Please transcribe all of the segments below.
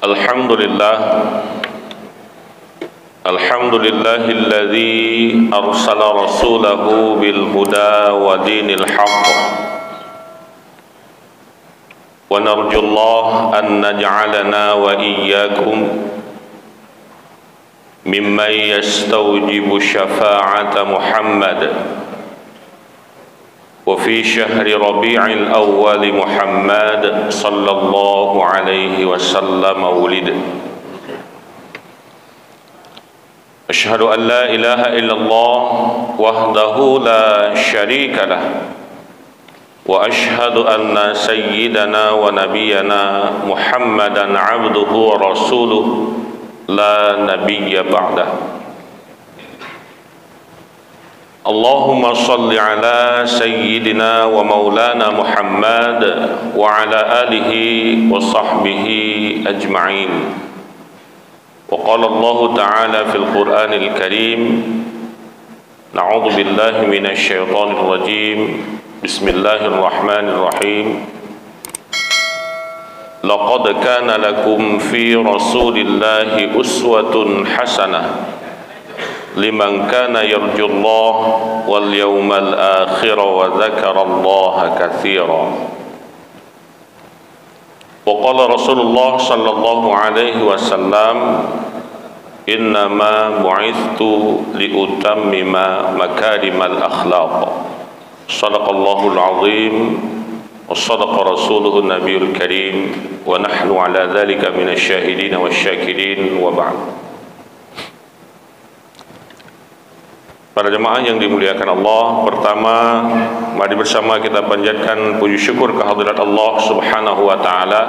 Alhamdulillah Alhamdulillahilladzi arsala rasulahu bil huda wa dinil haqq wa narjullah an naj'alana wa iyyakum mimman yastawjibu syafa'ata Muhammad wa fi syahri Rabi'il Awwal Muhammad sallallahu alaihi wasallam maulid. Asyhadu an la ilaha illallah wahdahu la syarika lah wa asyhadu anna sayyidana wa nabiyyana Muhammadan abduhu wa rasuluh la nabiyya ba'dah. Allahumma salli ala sayyidina wa maulana Muhammad wa ala alihi wa sahbihi ajma'in. Wa qala Allah ta'ala fil Qur'anil Karim, na'udzu billahi minasy syaithanir rajim. Bismillahirrahmanirrahim. Laqad kana lakum fi Rasulillahi uswatun hasanah liman kana yarjullah wal yawmal akhir wa dzakara Allah katsira. Wa qala Rasulullah sallallahu alaihi wasallam, innama bu'ithtu liutammima makarimal akhlaq. Shadaqallahul azim wa shadaqa rasuluhu nabiyul karim wa nahnu ala dzalika minasy syahidin wasyakirin wa ba'd. Para jemaah yang dimuliakan Allah, pertama mari bersama kita panjatkan puji syukur kehadirat Allah Subhanahu wa taala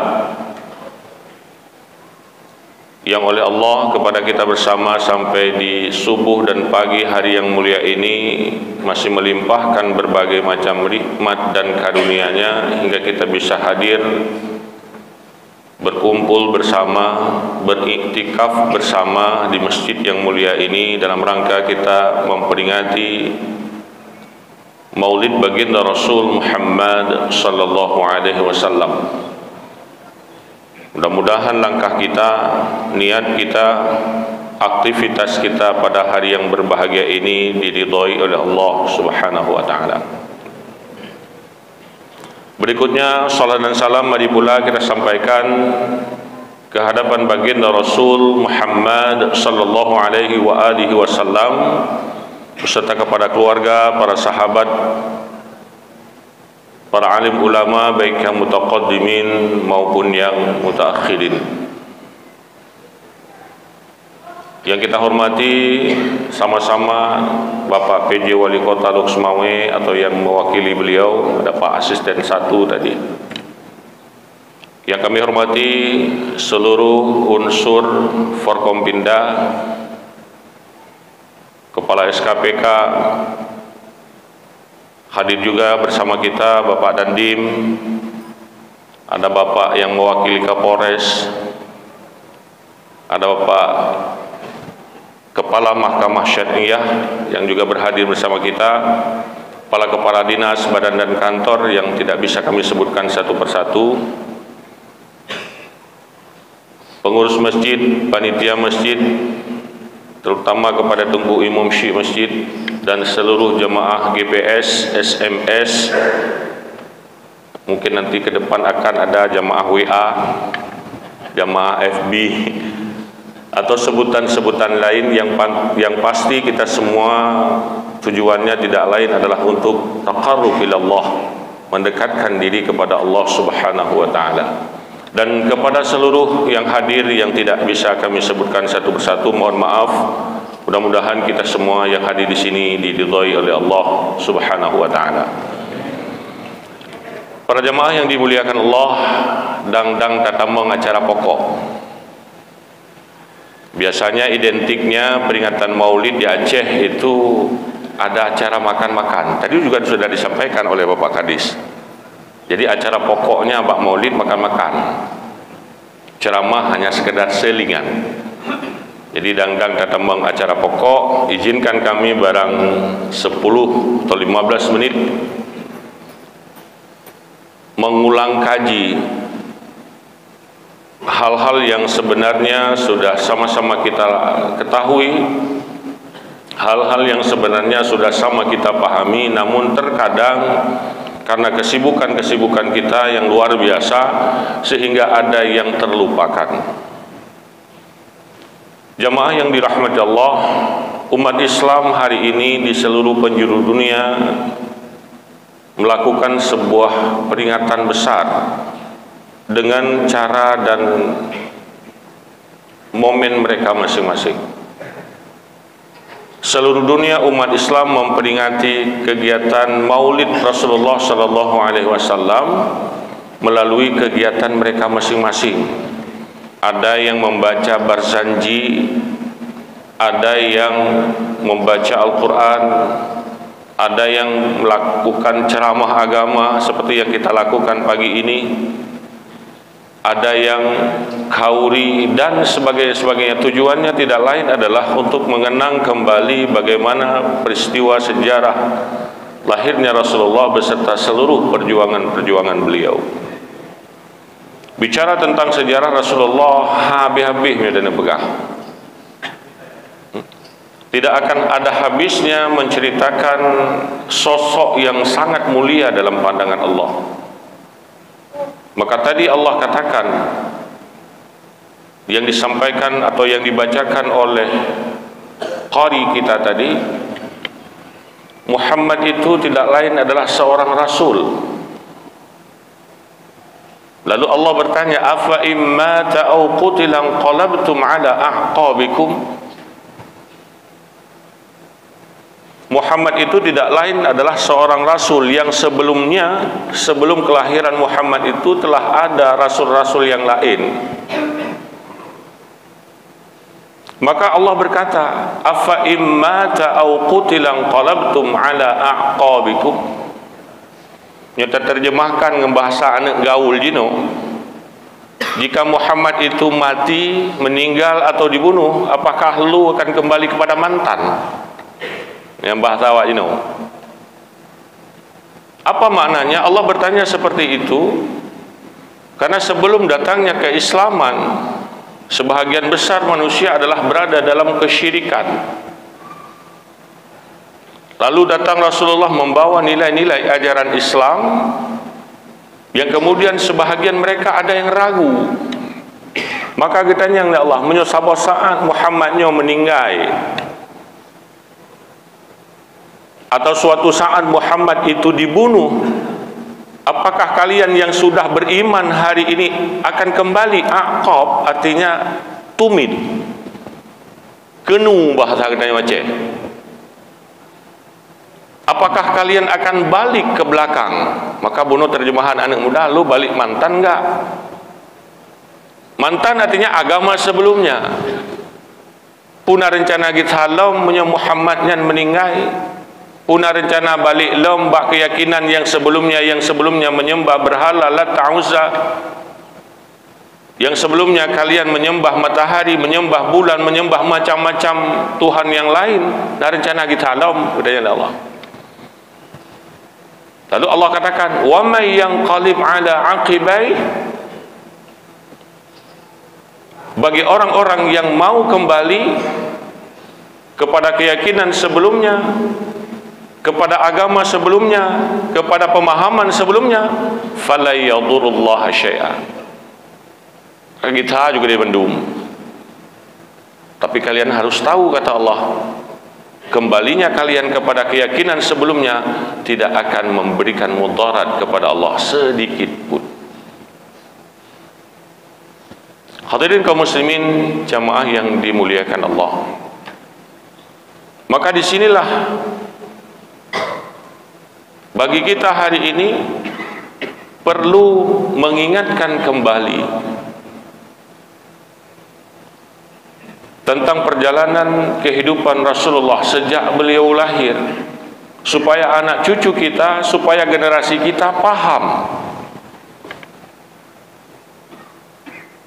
yang oleh Allah kepada kita bersama sampai di subuh dan pagi hari yang mulia ini masih melimpahkan berbagai macam nikmat dan karunia-Nya hingga kita bisa hadir berkumpul bersama, beriktikaf bersama di masjid yang mulia ini dalam rangka kita memperingati Maulid baginda Rasul Muhammad sallallahu alaihi wasallam. Mudah-mudahan langkah kita, niat kita, aktivitas kita pada hari yang berbahagia ini diridhai oleh Allah Subhanahu wa taala. Berikutnya salat dan salam mari pula kita sampaikan ke hadapan baginda Rasul Muhammad sallallahu alaihi wa alihi wasallam beserta kepada keluarga, para sahabat, para alim ulama baik yang mutaqaddimin maupun yang mutaakhirin. Yang kita hormati sama-sama Bapak PJ Wali Kota Loksmawe atau yang mewakili beliau, ada Pak Asisten 1 tadi. Yang kami hormati seluruh unsur Forkompinda, Kepala SKPK, hadir juga bersama kita Bapak Dandim, ada Bapak yang mewakili Kapolres, ada Bapak Kepala Mahkamah Syariah yang juga berhadir bersama kita, kepala dinas, badan dan kantor yang tidak bisa kami sebutkan satu persatu, pengurus masjid, panitia masjid, terutama kepada Tunku Imam Syekh Masjid dan seluruh jemaah GPS, SMS. Mungkin nanti ke depan akan ada jemaah WA, jemaah FB, atau sebutan-sebutan lain yang pasti kita semua tujuannya tidak lain adalah untuk taqarrub ilallah, mendekatkan diri kepada Allah Subhanahu wa taala. Dan kepada seluruh yang hadir yang tidak bisa kami sebutkan satu persatu, mohon maaf. Mudah-mudahan kita semua yang hadir di sini diridhai oleh Allah Subhanahu wa taala. Para jemaah yang dimuliakan Allah, dangdang tatamang acara pokok. Biasanya identiknya peringatan Maulid di Aceh itu ada acara makan-makan. Tadi juga sudah disampaikan oleh Bapak Kadis. Jadi acara pokoknya Pak Maulid makan-makan. Ceramah hanya sekedar selingan. Jadi dangdang tatamang acara pokok, izinkan kami barang 10 atau 15 menit mengulang kaji hal-hal yang sebenarnya sudah sama-sama kita ketahui, hal-hal yang sebenarnya sudah sama kita pahami, namun terkadang karena kesibukan-kesibukan kita yang luar biasa sehingga ada yang terlupakan. Jamaah yang dirahmati Allah, umat Islam hari ini di seluruh penjuru dunia melakukan sebuah peringatan besar dengan cara dan momen mereka masing-masing. Seluruh dunia umat Islam memperingati kegiatan Maulid Rasulullah SAW melalui kegiatan mereka masing-masing. Ada yang membaca barzanji, ada yang membaca Al-Quran, ada yang melakukan ceramah agama seperti yang kita lakukan pagi ini, ada yang kauri dan sebagainya. Tujuannya tidak lain adalah untuk mengenang kembali bagaimana peristiwa sejarah lahirnya Rasulullah beserta seluruh perjuangan beliau. Bicara tentang sejarah Rasulullah habis-habisnya dan pegang. Tidak akan ada habisnya menceritakan sosok yang sangat mulia dalam pandangan Allah. Maka tadi Allah katakan, yang disampaikan atau yang dibacakan oleh qari kita tadi, Muhammad itu tidak lain adalah seorang rasul. Lalu Allah bertanya, afa imma ta'au qutilan qalabtum ala a'qabikum. Muhammad itu tidak lain adalah seorang rasul yang sebelumnya, sebelum kelahiran Muhammad itu telah ada rasul-rasul yang lain. Maka Allah berkata, afa imma ta'au qutilan qalabtum ala a'qabikum. Nyata terjemahkan dengan bahasa anak gaul jino. Jika Muhammad itu mati, meninggal atau dibunuh, apakah lu akan kembali kepada mantan? Yang bahasa awak ini. Apa maknanya? Allah bertanya seperti itu karena sebelum datangnya keislaman, sebahagian besar manusia adalah berada dalam kesyirikan. Lalu datang Rasulullah membawa nilai-nilai ajaran Islam yang kemudian sebahagian mereka ada yang ragu. Maka katanya ya Allah, menyusabah saat Muhammadnya meninggal, atau suatu saat Muhammad itu dibunuh, apakah kalian yang sudah beriman hari ini akan kembali? Aqab artinya tumid, kenu bahasa katanya macam. Apakah kalian akan balik ke belakang? Maka bunuh terjemahan anak muda, lu balik mantan enggak? Mantan artinya agama sebelumnya. Puna rencana kita halam punya Muhammad yang meninggal. Puna rencana balik lembak keyakinan yang sebelumnya menyembah berhala Lat Uzza, yang sebelumnya kalian menyembah matahari, menyembah bulan, menyembah macam-macam Tuhan yang lain. Dan rencana kita halam katanya Allah. Lalu Allah katakan, wa may yanqalib ala aqibai, bagi orang-orang yang mau kembali kepada keyakinan sebelumnya, kepada agama sebelumnya, kepada pemahaman sebelumnya, fala yadurullaha syai'a. Kita juga dibendung. Tapi kalian harus tahu, kata Allah, kembalinya kalian kepada keyakinan sebelumnya tidak akan memberikan mudarat kepada Allah sedikit pun. Hadirin kaum muslimin, jamaah yang dimuliakan Allah. Maka disinilah bagi kita hari ini perlu mengingatkan kembali tentang perjalanan kehidupan Rasulullah sejak beliau lahir, supaya anak cucu kita, supaya generasi kita paham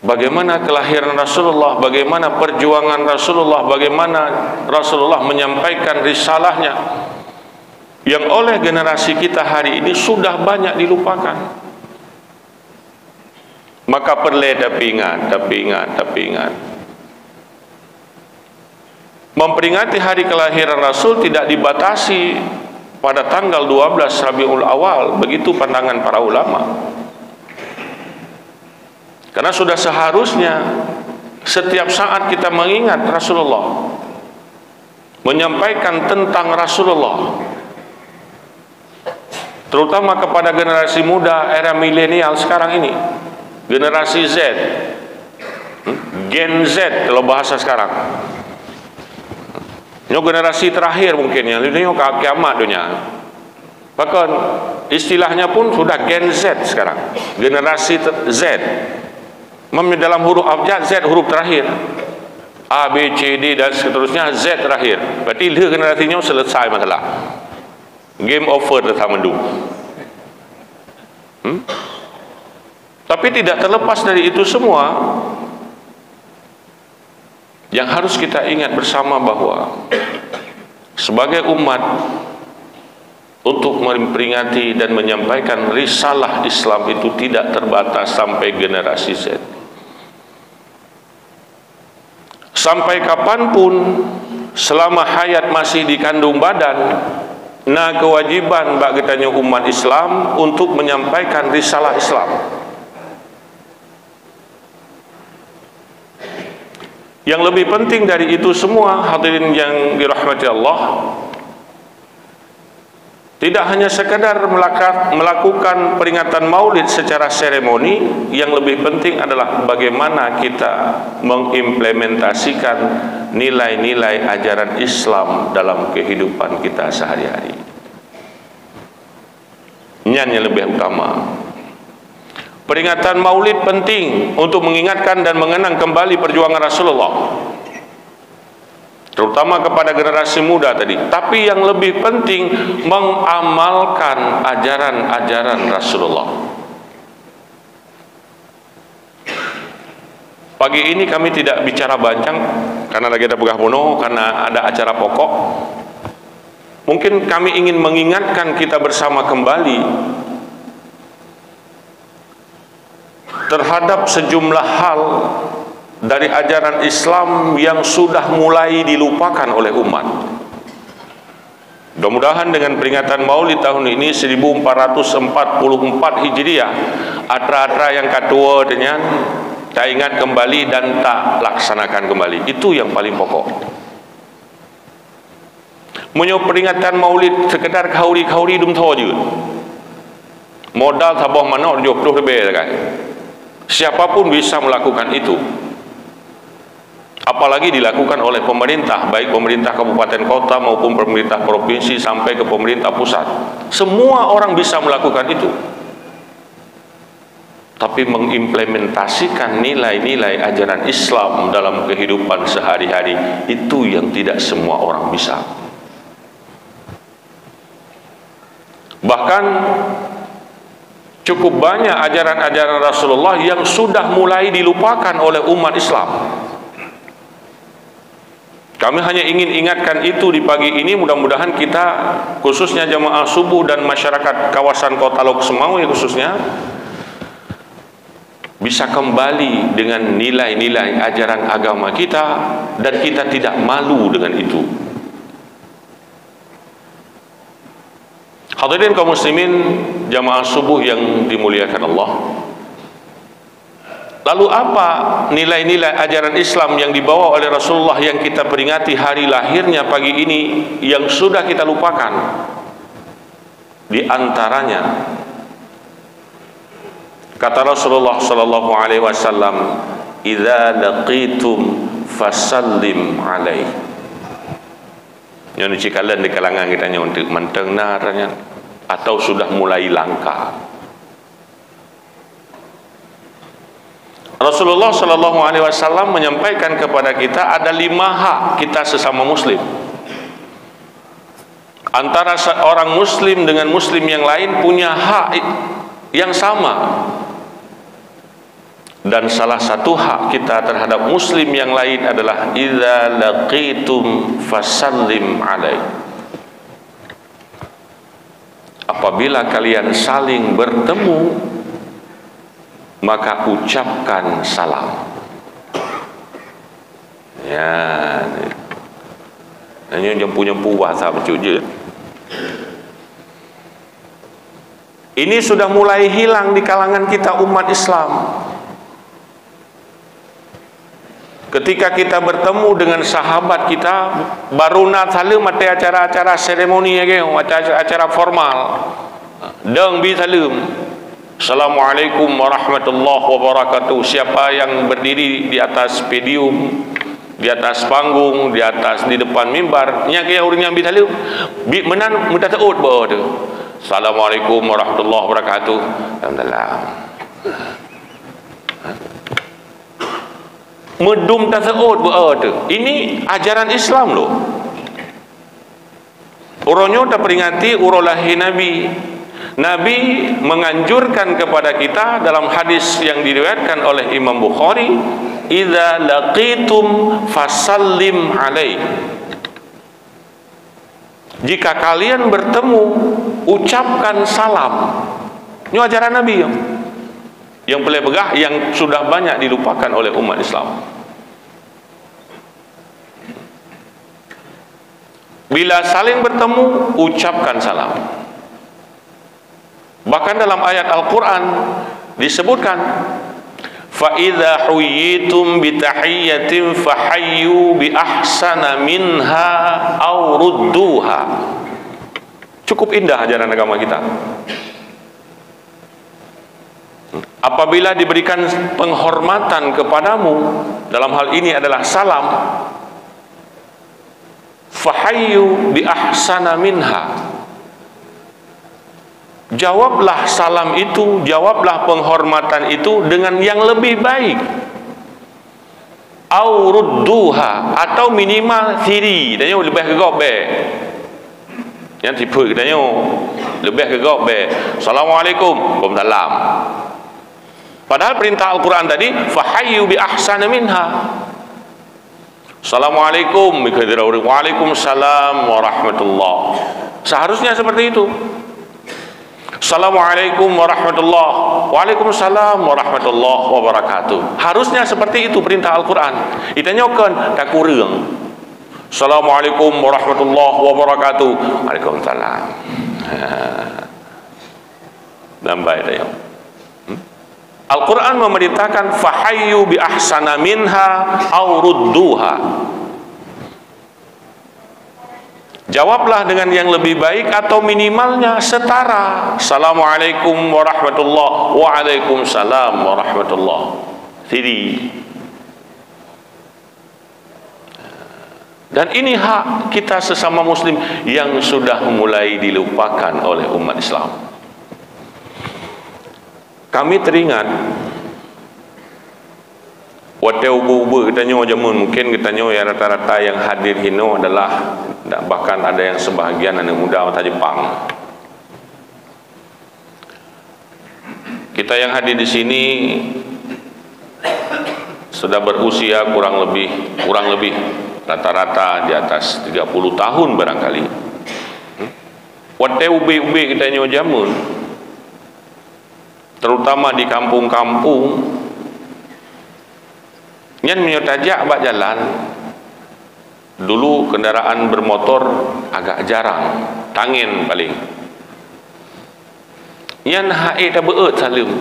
bagaimana kelahiran Rasulullah, bagaimana perjuangan Rasulullah, bagaimana Rasulullah menyampaikan risalahnya yang oleh generasi kita hari ini sudah banyak dilupakan. Maka perle tapi ingat. Memperingati hari kelahiran Rasul tidak dibatasi pada tanggal 12 Rabiul Awal, begitu pandangan para ulama. Karena sudah seharusnya setiap saat kita mengingat Rasulullah, menyampaikan tentang Rasulullah, terutama kepada generasi muda era milenial sekarang ini, generasi Z, Gen Z kalau bahasa sekarang. Ini generasi terakhir mungkin ya, ini kiamat dunia. Bahkan istilahnya pun sudah Gen Z sekarang, generasi Z. Dalam huruf abjad Z huruf terakhir, A, B, C, D dan seterusnya Z terakhir. Berarti dia generasinya selesai masalah. Game over dah mendu. Tapi tidak terlepas dari itu semua, yang harus kita ingat bersama bahwa sebagai umat, untuk memperingati dan menyampaikan risalah Islam itu tidak terbatas sampai generasi Z. Sampai kapanpun, selama hayat masih dikandung badan, nah kewajiban bagi kita umat Islam untuk menyampaikan risalah Islam. Yang lebih penting dari itu semua, hadirin yang dirahmati Allah, tidak hanya sekadar melakukan peringatan maulid secara seremoni, yang lebih penting adalah bagaimana kita mengimplementasikan nilai-nilai ajaran Islam dalam kehidupan kita sehari-hari. Ini yang lebih utama. Peringatan maulid penting untuk mengingatkan dan mengenang kembali perjuangan Rasulullah, terutama kepada generasi muda tadi. Tapi yang lebih penting, mengamalkan ajaran-ajaran Rasulullah. Pagi ini kami tidak bicara panjang karena lagi ada pegah mono, karena ada acara pokok. Mungkin kami ingin mengingatkan kita bersama kembali terhadap sejumlah hal dari ajaran Islam yang sudah mulai dilupakan oleh umat. Mudah-mudahan dengan peringatan Maulid tahun ini 1444 Hijriah, atra-atra yang kedua dengan tak ingat kembali dan tak laksanakan kembali. Itu yang paling pokok. Menyo peringatan Maulid sekedar kauri-kauri dum tho je. Modal tabah mana job tu lebih kan. Siapapun bisa melakukan itu. Apalagi dilakukan oleh pemerintah, baik pemerintah kabupaten kota maupun pemerintah provinsi sampai ke pemerintah pusat. Semua orang bisa melakukan itu. Tapi mengimplementasikan nilai-nilai ajaran Islam dalam kehidupan sehari-hari, itu yang tidak semua orang bisa. Bahkan cukup banyak ajaran-ajaran Rasulullah yang sudah mulai dilupakan oleh umat Islam. Kami hanya ingin ingatkan itu di pagi ini. Mudah-mudahan kita, khususnya jamaah subuh dan masyarakat kawasan Kota Lok Semawe khususnya, bisa kembali dengan nilai-nilai ajaran agama kita, dan kita tidak malu dengan itu. Hadirin kaum muslimin jamaah subuh yang dimuliakan Allah, lalu apa nilai-nilai ajaran Islam yang dibawa oleh Rasulullah yang kita peringati hari lahirnya pagi ini yang sudah kita lupakan? Di antaranya kata Rasulullah sallallahu alaihi wasallam, "Idza laqitum fasallim alaihi." Yang dicikalan di kalangan kita untuk mendengarnya atau sudah mulai langka. Rasulullah sallallahu alaihi wasallam menyampaikan kepada kita ada 5 hak kita sesama muslim. Antara seorang muslim dengan muslim yang lain punya hak yang sama. Dan salah satu hak kita terhadap muslim yang lain adalah idza laqitum fasallim alaihi. Apabila kalian saling bertemu, maka ucapkan salam. Ya, hanya nyempu-nyempu bahasa becut je. Ini sudah mulai hilang di kalangan kita umat Islam. Ketika kita bertemu dengan sahabat kita, baru nak salam ada acara-acara seremoni lagi, acara formal. Deng bi salam. Assalamualaikum warahmatullahi wabarakatuh. Siapa yang berdiri di atas podium, di atas panggung, di depan mimbar, nya kaya orang yang bi salam. Bi menan mudah taut ba tu. Assalamualaikum warahmatullahi wabarakatuh. Alhamdulillah. Medum tasaud berada. Ini ajaran Islam loh. Orangnya dah peringati urang lahir Nabi. Nabi menganjurkan kepada kita dalam hadis yang diriwayatkan oleh Imam Bukhari, "Idza laqitum fasallim alaihi." Jika kalian bertemu, ucapkan salam. Ini ajaran Nabi yang paling begah, yang sudah banyak dilupakan oleh umat Islam. Bila saling bertemu, ucapkan salam. Bahkan dalam ayat Al-Quran disebutkan, فَإِذَا حُيِّيتُمْ بِتَحِيَّةٍ فَحَيُّوا بِأَحْسَنَ مِنْهَا أَوْ رُدُّوهَا. Cukup indah ajaran agama kita. Apabila diberikan penghormatan kepadamu, dalam hal ini adalah salam, fahayyu bi ahsana minha, jawablah salam itu, jawablah penghormatan itu dengan yang lebih baik. Au rudduha, atau minimal thiri, dan lebih ke gobe. Yang tipu kita lebih ke gobe. Assalamualaikum, waalaikumsalam. Padahal perintah Al-Quran tadi, fahayyu bi ahsana minha. Assalamualaikum, waalaikumsalam warahmatullah. Seharusnya seperti itu. Assalamualaikum warahmatullah, waalaikumsalam warahmatullah wabarakatuh. Harusnya seperti itu perintah Al-Quran. Kita nyokan tak kurang. Assalamualaikum warahmatullah wabarakatuh. Waalaikumsalam. Nambai dah. Al-Quran memerintahkan fahayyu bi ahsana minha au rudduha. Jawablah dengan yang lebih baik atau minimalnya setara. Assalamualaikum warahmatullah, waalaikumsalam warahmatullah. Jadi, dan ini hak kita sesama muslim yang sudah mulai dilupakan oleh umat Islam. Kami teringat waktu ubu-ubu kita nyawa jamun, mungkin kita nyawa yang rata-rata yang hadir hino adalah, bahkan ada yang sebahagian anak muda orang Jepang. Kita yang hadir di sini sudah berusia kurang lebih rata-rata di atas 30 tahun barangkali. Waktu ubi-ubi kita nyawa jamun, terutama di kampung-kampung, nyan menyotajak bak jalan. Dulu kendaraan bermotor agak jarang, tangin paling. Nyan hae dah beut salim.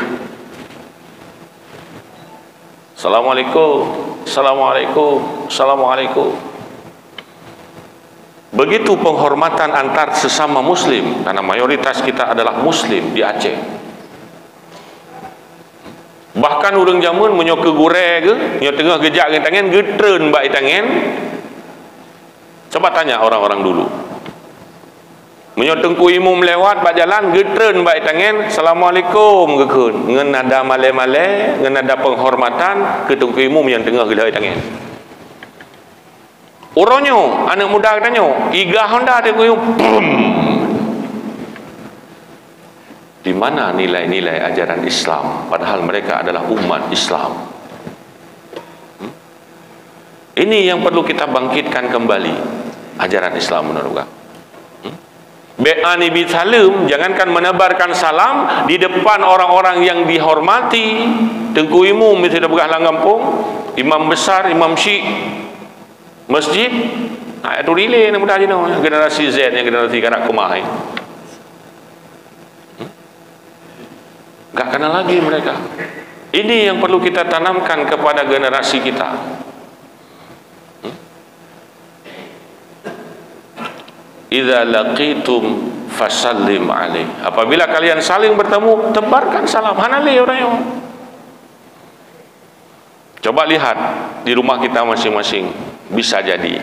Assalamualaikum, assalamualaikum, assalamualaikum. Begitu penghormatan antar sesama muslim, karena mayoritas kita adalah muslim di Aceh. Bahkan urang jamun menyo ke gure ke, nyo tengah gejak dengan tangan, getreun bak tangan. Coba tanya orang-orang dulu. Menyo tengku imum lewat bak jalan, getreun bak tangan, assalamualaikum gekeun. Ngan nada male-male, ngan nada penghormatan ke tengku imum yang tengah gelai tangan. Oronyo, anak muda katanya, iga Honda tengku imum. Di mana nilai-nilai ajaran Islam, padahal mereka adalah umat Islam? Ini yang perlu kita bangkitkan kembali, ajaran Islam menurut. Be'ani bithalim, jangankan menebarkan salam di depan orang-orang yang dihormati. Tengku Imam mesti dah berah kampung, imam besar, imam syik masjid. Itu relay nak mudah je no. Generasi Z yang generasi kanak kemah. Tak kenal lagi mereka. Ini yang perlu kita tanamkan kepada generasi kita. Idza laqitum fasallim alaihi. Apabila kalian saling bertemu, tebarkan salam. Hanali orang yang. Coba lihat di rumah kita masing-masing. Bisa jadi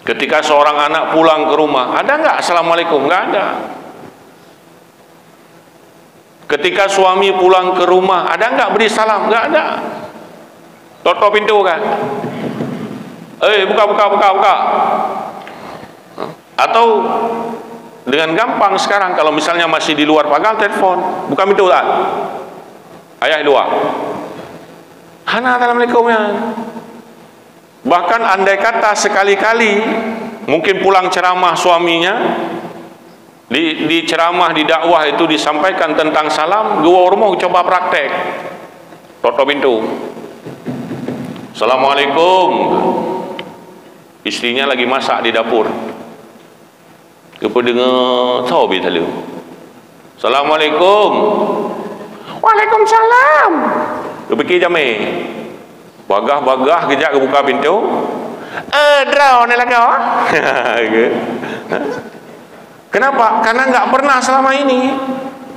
ketika seorang anak pulang ke rumah, ada enggak assalamualaikum? Enggak ada. Ketika suami pulang ke rumah, ada enggak beri salam? Enggak ada. Tutup pintu kan? Buka. Atau dengan gampang sekarang, kalau misalnya masih di luar pagar, telepon, buka pintu tak? Ayah luar. Hana assalamualaikum ya. Bahkan andai kata sekali-kali mungkin pulang ceramah suaminya, di ceramah, di dakwah itu disampaikan tentang salam, gua rumah coba praktek, tutup pintu. Assalamualaikum. Istrinya lagi masak di dapur. Kepa dengar tahu bi tadi. Assalamualaikum. Waalaikumsalam. Dia fikir jam bagah kejap ke buka pintu. Draw ni lagi. Kenapa? Karena enggak pernah selama ini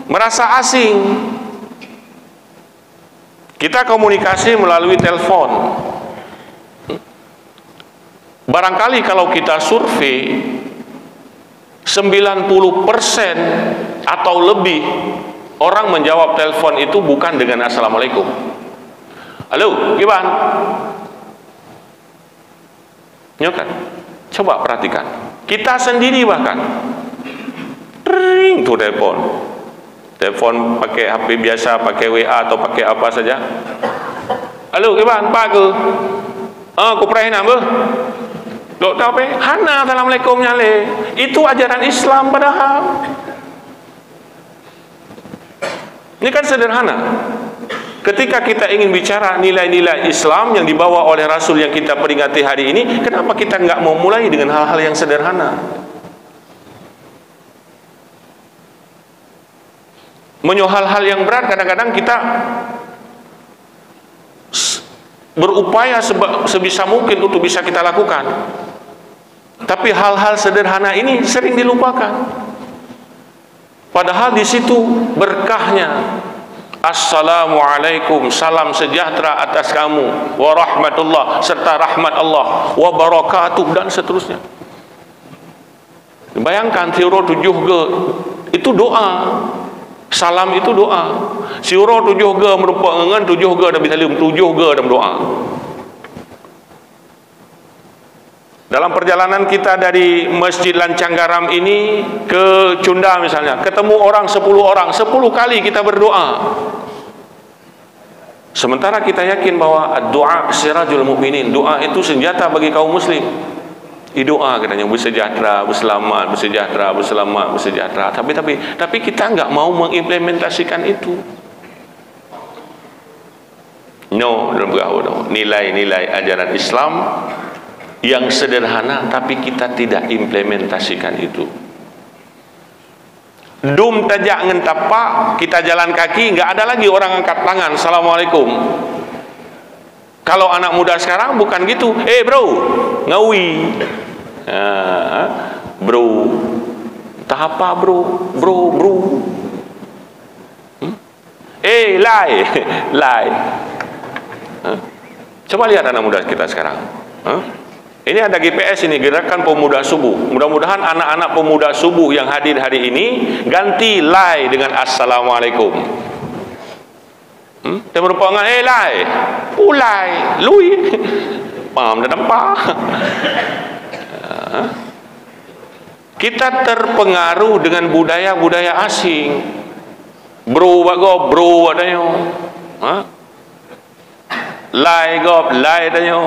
merasa asing. Kita komunikasi melalui telepon. Barangkali kalau kita survei 90% atau lebih orang menjawab telepon itu bukan dengan assalamualaikum. Halo, gimana? Nyokan. Coba perhatikan. Kita sendiri bahkan ring tuh telepon. Telepon pakai HP biasa, pakai WA atau pakai apa saja. Halo, gimana? Pak ke? Aku pernah nama. Dok tahu apa? Hana assalamualaikum nyale. Itu ajaran Islam padahal. Ini kan sederhana. Ketika kita ingin bicara nilai-nilai Islam yang dibawa oleh Rasul yang kita peringati hari ini, kenapa kita nggak mau mulai dengan hal-hal yang sederhana? Menyoal hal yang berat, kadang-kadang kita berupaya sebisa mungkin untuk bisa kita lakukan, tapi hal-hal sederhana ini sering dilupakan. Padahal di situ berkahnya. Assalamualaikum, salam sejahtera atas kamu, wa rahmatullah, serta rahmat Allah, wa barakatuh, dan seterusnya. Bayangkan siuro 7G itu doa. Salam itu doa. Siuro 7G merupakan 7G dan bisalim 7G dalam doa. Dalam perjalanan kita dari Masjid Lancang Garam ini ke Cunda misalnya, ketemu orang 10 orang, 10 kali kita berdoa. Sementara kita yakin bahwa doa sirajul mukminin, doa itu senjata bagi kaum muslim. Doa katanya bersejahtera, berselamat, bersejahtera, berselamat, bersejahtera. Tapi kita enggak mau mengimplementasikan itu. No, nilai-nilai ajaran Islam yang sederhana, tapi kita tidak implementasikan itu. Dum tajak ngen tapak, kita jalan kaki, nggak ada lagi orang angkat tangan assalamualaikum. Kalau anak muda sekarang bukan gitu. Bro, ngawi. Bro, entah apa bro. Lai. Coba lihat anak muda kita sekarang. Ini ada GPS ini, Gerakan Pemuda Subuh. Mudah-mudahan anak-anak pemuda subuh yang hadir hari ini ganti lai dengan assalamualaikum. Dia merupakan lai, ulai, lui. Paham dan nampak. Kita terpengaruh dengan budaya-budaya asing. Bro adanya. Lai adanya.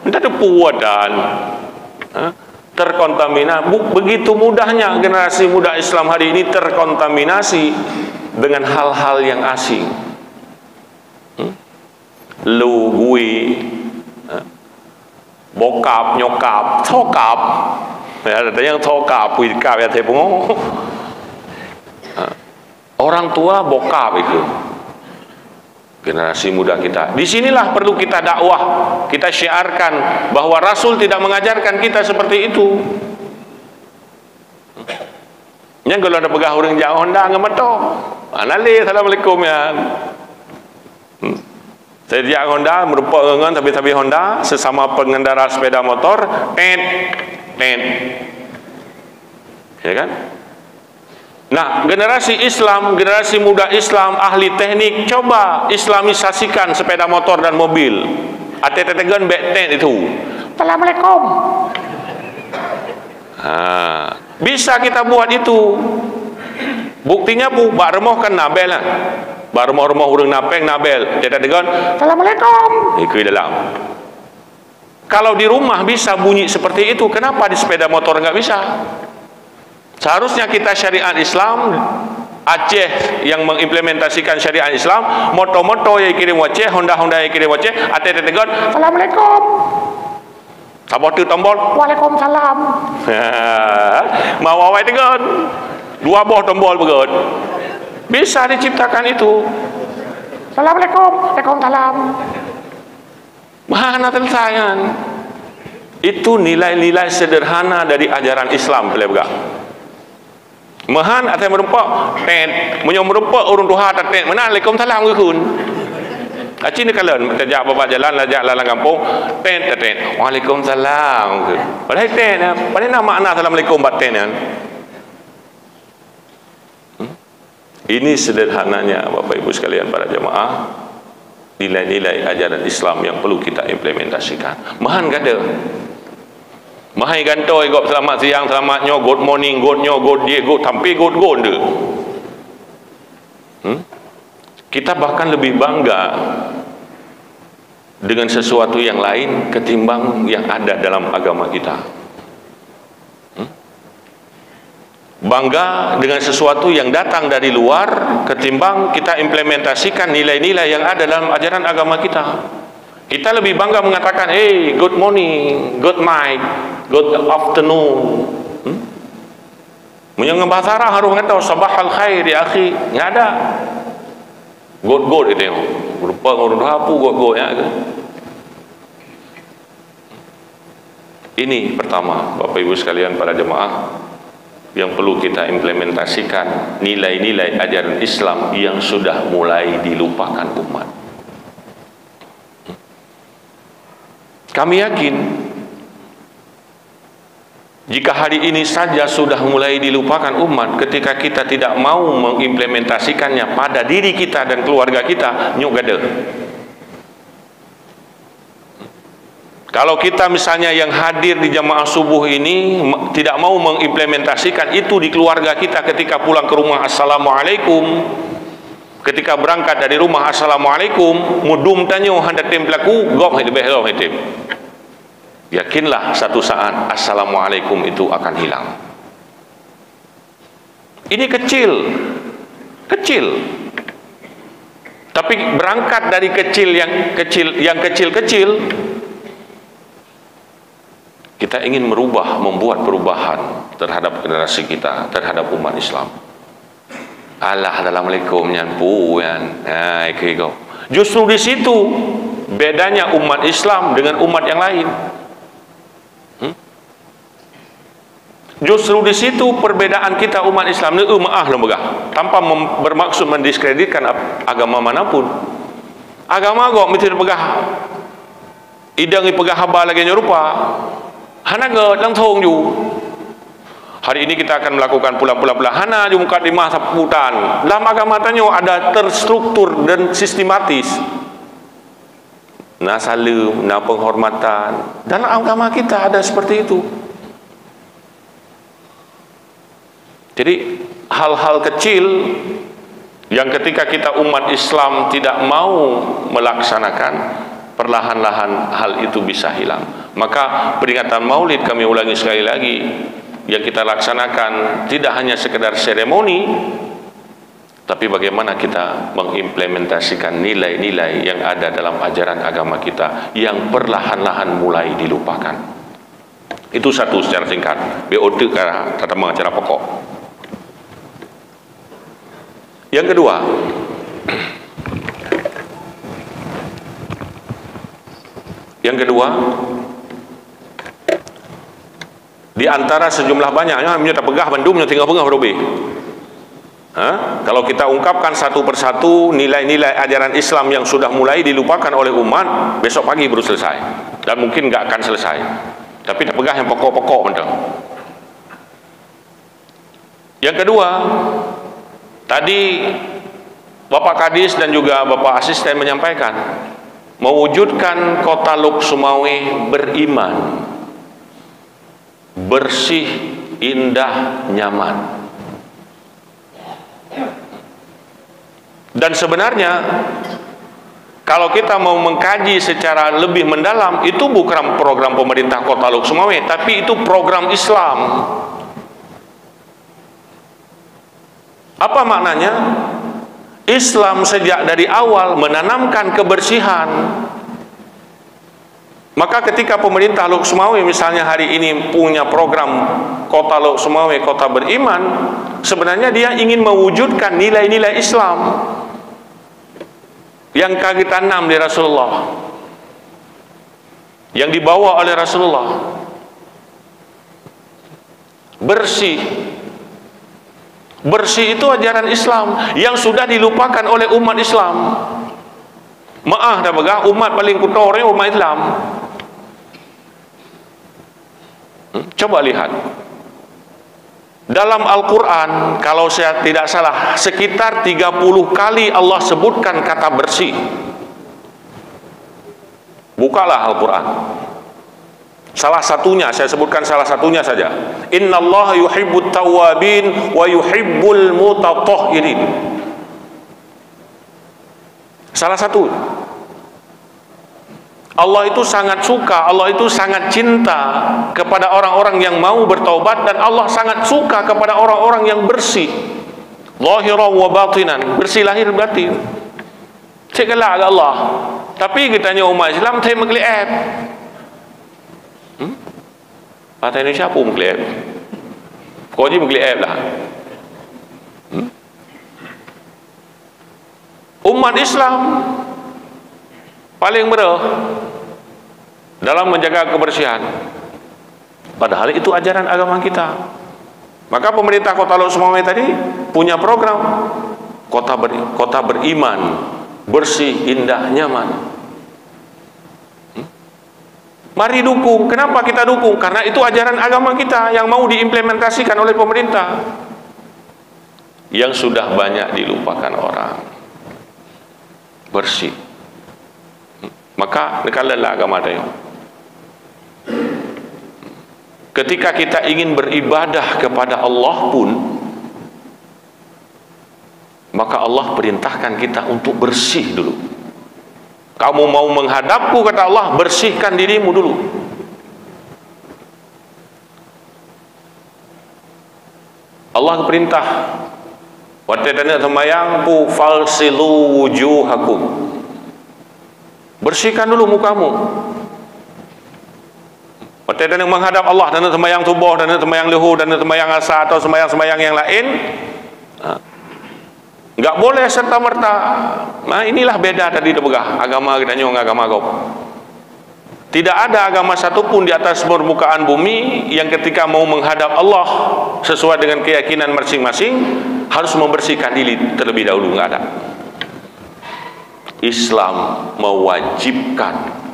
Entah ada puadan. terkontaminasi. Begitu mudahnya generasi muda Islam hari ini terkontaminasi dengan hal-hal yang asing. Lu, gue, bokap, nyokap, tokap. Ada yang tokap, wikap ya tepung. Orang tua bokap itu. Generasi muda kita. Disinilah perlu kita dakwah, kita syiarkan bahwa Rasul tidak mengajarkan kita seperti itu. Yang kalau ada pegah orang jauh Honda ngemato, anali assalamualaikum ya. Saya dia Honda merupakan dengan tapi Honda sesama pengendara sepeda motor, tet, ya kan? Nah, generasi Islam, generasi muda Islam, ahli teknik, coba islamisasikan sepeda motor dan mobil. Ate-tetegan beten itu. Assalamualaikum. Bisa kita buat itu. Buktinya Mbak Remoh kan Nabel lah. Mbak Remoh urang napeng Nabel. Tetegan, Assalamualaikum. Ikut dalam. Kalau di rumah bisa bunyi seperti itu, kenapa di sepeda motor nggak bisa? Seharusnya kita syariat Islam, Aceh yang mengimplementasikan syariat Islam, moto-moto yang kirim waceh, Honda-Honda yang kirim waceh, ate-tetegon, Assalamualaikum. Sabotu tombol, Waalaikumsalam. Mau awai tegon, 2 buah tombol begot. Bisa diciptakan itu. Assalamualaikum, Waalaikumsalam. Mana tersayan? Itu nilai-nilai sederhana dari ajaran Islam, pelebga. Mahan atau merempak tet menyomrempak urun tuha tet mana Waalaikumsalam ke kun acin kalen terjak bapak jalan lajak lalang kampung tet Waalaikumsalam ke padahal tet padahal makna assalamualaikum baten kan. Ini sederhananya Bapak Ibu sekalian para jemaah, nilai-nilai ajaran Islam yang perlu kita implementasikan. Mahan gak ada mahai gantoi gop selamat siang, selamatnya, good morning, goodnya, good dia, good tampi, good de. Kita bahkan lebih bangga dengan sesuatu yang lain ketimbang yang ada dalam agama kita. Bangga dengan sesuatu yang datang dari luar ketimbang kita implementasikan nilai-nilai yang ada dalam ajaran agama kita. Kita lebih bangga mengatakan, hey, good morning, good night, good afternoon. Menyang bahasa Arab harus mengatakan sabah al khair ya akhi, nggak ada. God itu yang berupa ngurun hapu god ya. Ini pertama, Bapak Ibu sekalian para jemaah, yang perlu kita implementasikan nilai-nilai ajaran Islam yang sudah mulai dilupakan umat. Kami yakin jika hari ini saja sudah mulai dilupakan umat, ketika kita tidak mau mengimplementasikannya pada diri kita dan keluarga kita, nyuk gade. Kalau kita misalnya yang hadir di jamaah subuh ini tidak mau mengimplementasikan itu di keluarga kita, ketika pulang ke rumah assalamualaikum, ketika berangkat dari rumah assalamualaikum, mudum tanyo hendak tim pelaku gok hebeh hitim. Yakinlah satu saat assalamualaikum itu akan hilang. Ini kecil, tapi berangkat dari yang kecil, kita ingin membuat perubahan terhadap generasi kita, terhadap umat Islam. Allah assalamualaikum nyanpu yan. Nah, justru di situ bedanya umat Islam dengan umat yang lain. Justru di situ perbedaan kita umat Islam ini tanpa bermaksud mendiskreditkan agama manapun. Agama kok mesti pegah idang pegah haba lagi nyerupa. Hanaga langsung ju. Hari ini kita akan melakukan pula-pula hana di muka lima saputan. Dalam agama tanyo ada terstruktur dan sistematis. Na salam, na penghormatan. Dalam agama kita ada seperti itu. Jadi hal-hal kecil yang ketika kita umat Islam tidak mau melaksanakan, perlahan-lahan hal itu bisa hilang. Maka peringatan Maulid kami ulangi sekali lagi, yang kita laksanakan tidak hanya sekedar seremoni, tapi bagaimana kita mengimplementasikan nilai-nilai yang ada dalam ajaran agama kita yang perlahan-lahan mulai dilupakan. Itu satu secara singkat. BOT kata mengacara pokok. Yang kedua, di antara sejumlah banyaknya, minta pegah Bandung, minta tinggal pegah berubah. Kalau kita ungkapkan satu persatu nilai-nilai ajaran Islam yang sudah mulai dilupakan oleh umat, besok pagi baru selesai, dan mungkin nggak akan selesai. Tapi tak pegah yang pokok-pokok bentang. Yang kedua, tadi Bapak Kadis dan juga Bapak Asisten menyampaikan, mewujudkan kota Lok Sumawe beriman, bersih, indah, nyaman. Dan sebenarnya kalau kita mau mengkaji secara lebih mendalam, itu bukan program pemerintah Kota Lok Sumawe, tapi itu program Islam. Apa maknanya? Islam sejak dari awal menanamkan kebersihan. Maka ketika pemerintah Lok Sumawe misalnya hari ini punya program Kota Lok Sumawe, Kota Beriman, sebenarnya dia ingin mewujudkan nilai-nilai Islam yang kami tanam di Rasulullah, yang dibawa oleh Rasulullah. Bersih. Bersih itu ajaran Islam yang sudah dilupakan oleh umat Islam. Maaf dah begah, umat paling kotor umat Islam. Coba lihat dalam Al-Quran, kalau saya tidak salah, sekitar 30 kali Allah sebutkan kata bersih. Bukalah Al-Quran. Salah satunya, saya sebutkan salah satunya saja. Innallaha yuhibbut tawwabin wa yuhibbul mutatahhirin. Salah satu. Allah itu sangat suka, Allah itu sangat cinta kepada orang-orang yang mau bertaubat, dan Allah sangat suka kepada orang-orang yang bersih, zahiran wa batinan, bersih lahir batin. Ceklah agak Allah. Tapi kita tanya umat Islam, saya mengkliap. Kata Indonesia pun mengkliap. Kau je mengkliap lah. Umat Islam paling merah dalam menjaga kebersihan, padahal itu ajaran agama kita. Maka pemerintah Kota Lok Sumawe tadi punya program kota beriman, bersih, indah, nyaman. Mari dukung. Kenapa kita dukung? Karena itu ajaran agama kita yang mau diimplementasikan oleh pemerintah, yang sudah banyak dilupakan orang. Bersih. Maka nekalalah agama dia. Ketika kita ingin beribadah kepada Allah pun, maka Allah perintahkan kita untuk bersih dulu. Kamu mau menghadapku, kata Allah, bersihkan dirimu dulu. Allah perintah, watadana tamayang pu falsilu wujuhakum. Bersihkan dulu mukamu. Watadana menghadap Allah, dan tamayang tubuh, dan tamayang lehu, dan tamayang asa, atau sembahyang-sembahyang yang lain, enggak boleh serta merta. Nah, inilah beda tadi dibegah agama kita nyong agama kau. Tidak ada agama satupun di atas permukaan bumi yang ketika mau menghadap Allah sesuai dengan keyakinan masing-masing harus membersihkan diri terlebih dahulu, enggak ada. Islam mewajibkan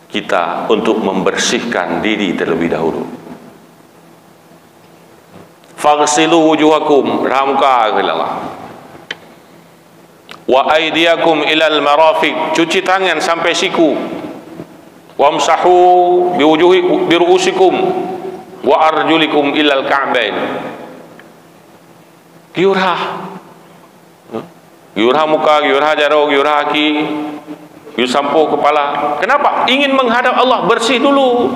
kita untuk membersihkan diri terlebih dahulu. Faghsilu wujuhakum, ramuka Allah. Wa aydiyakum ilal marafiq, cuci tangan sampai siku. Wamsahu biwujuhi biruusikum wa arjulikum ilal ka'bain. Giurah. Giurah muka, giurah jaro, giurah kaki. You sampo kepala. Kenapa? Ingin menghadap Allah, bersih dulu.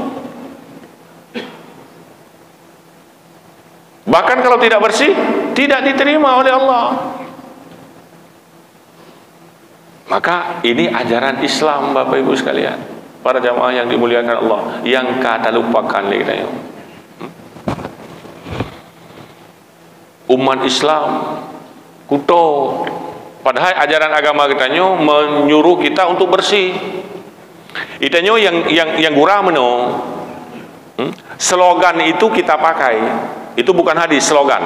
Bahkan kalau tidak bersih, tidak diterima oleh Allah. Maka ini ajaran Islam, Bapak Ibu sekalian, para jamaah yang dimuliakan Allah, yang kata lupakan lagi. Umat Islam kuto, padahal ajaran agama kita menyuruh kita untuk bersih. Itanyo yang gurah meno. Slogan itu kita pakai. Itu bukan hadis, slogan.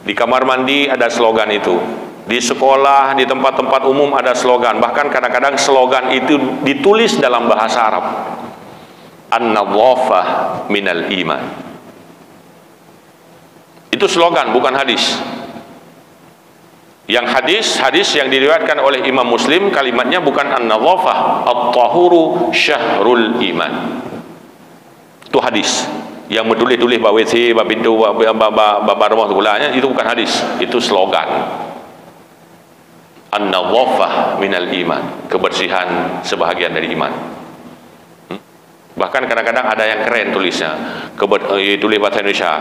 Di kamar mandi ada slogan itu. Di sekolah, di tempat-tempat umum ada slogan. Bahkan kadang-kadang slogan itu ditulis dalam bahasa Arab. An-nadhafah minal iman. Itu slogan, bukan hadis. Yang hadis yang diriwayatkan oleh Imam Muslim, kalimatnya bukan an-nadhafah, at-tahuru syahrul iman. Itu hadis. Yang menulis-tulis bawa WC, bawa pintu, bawa rumah tulanya, itu bukan hadis, itu slogan. An-nadhafah minal iman, kebersihan sebahagian dari iman. Bahkan kadang-kadang ada yang keren tulisnya, tulis bahasa Indonesia,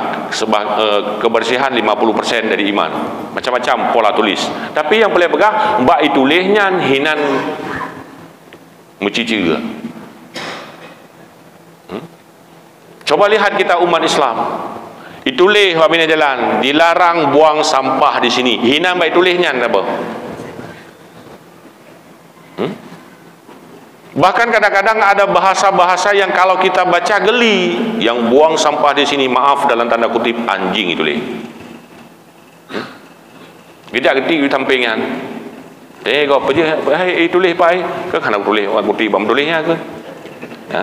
kebersihan 50% dari iman. Macam-macam pola tulis. Tapi yang boleh pegang, mbak itulihnya hinan mucici juga. Coba lihat kita umat Islam. Itulih wabina jalan, dilarang buang sampah di sini. Hina mbak itulihnya apa? Bahkan kadang-kadang ada bahasa-bahasa yang kalau kita baca geli. Yang buang sampah di sini, maaf dalam tanda kutip, anjing itu leh. Kita ketik di sampingan. Kau apa je? Itu leh pai. Ke kana tulis orang putih bam tulisnya ke?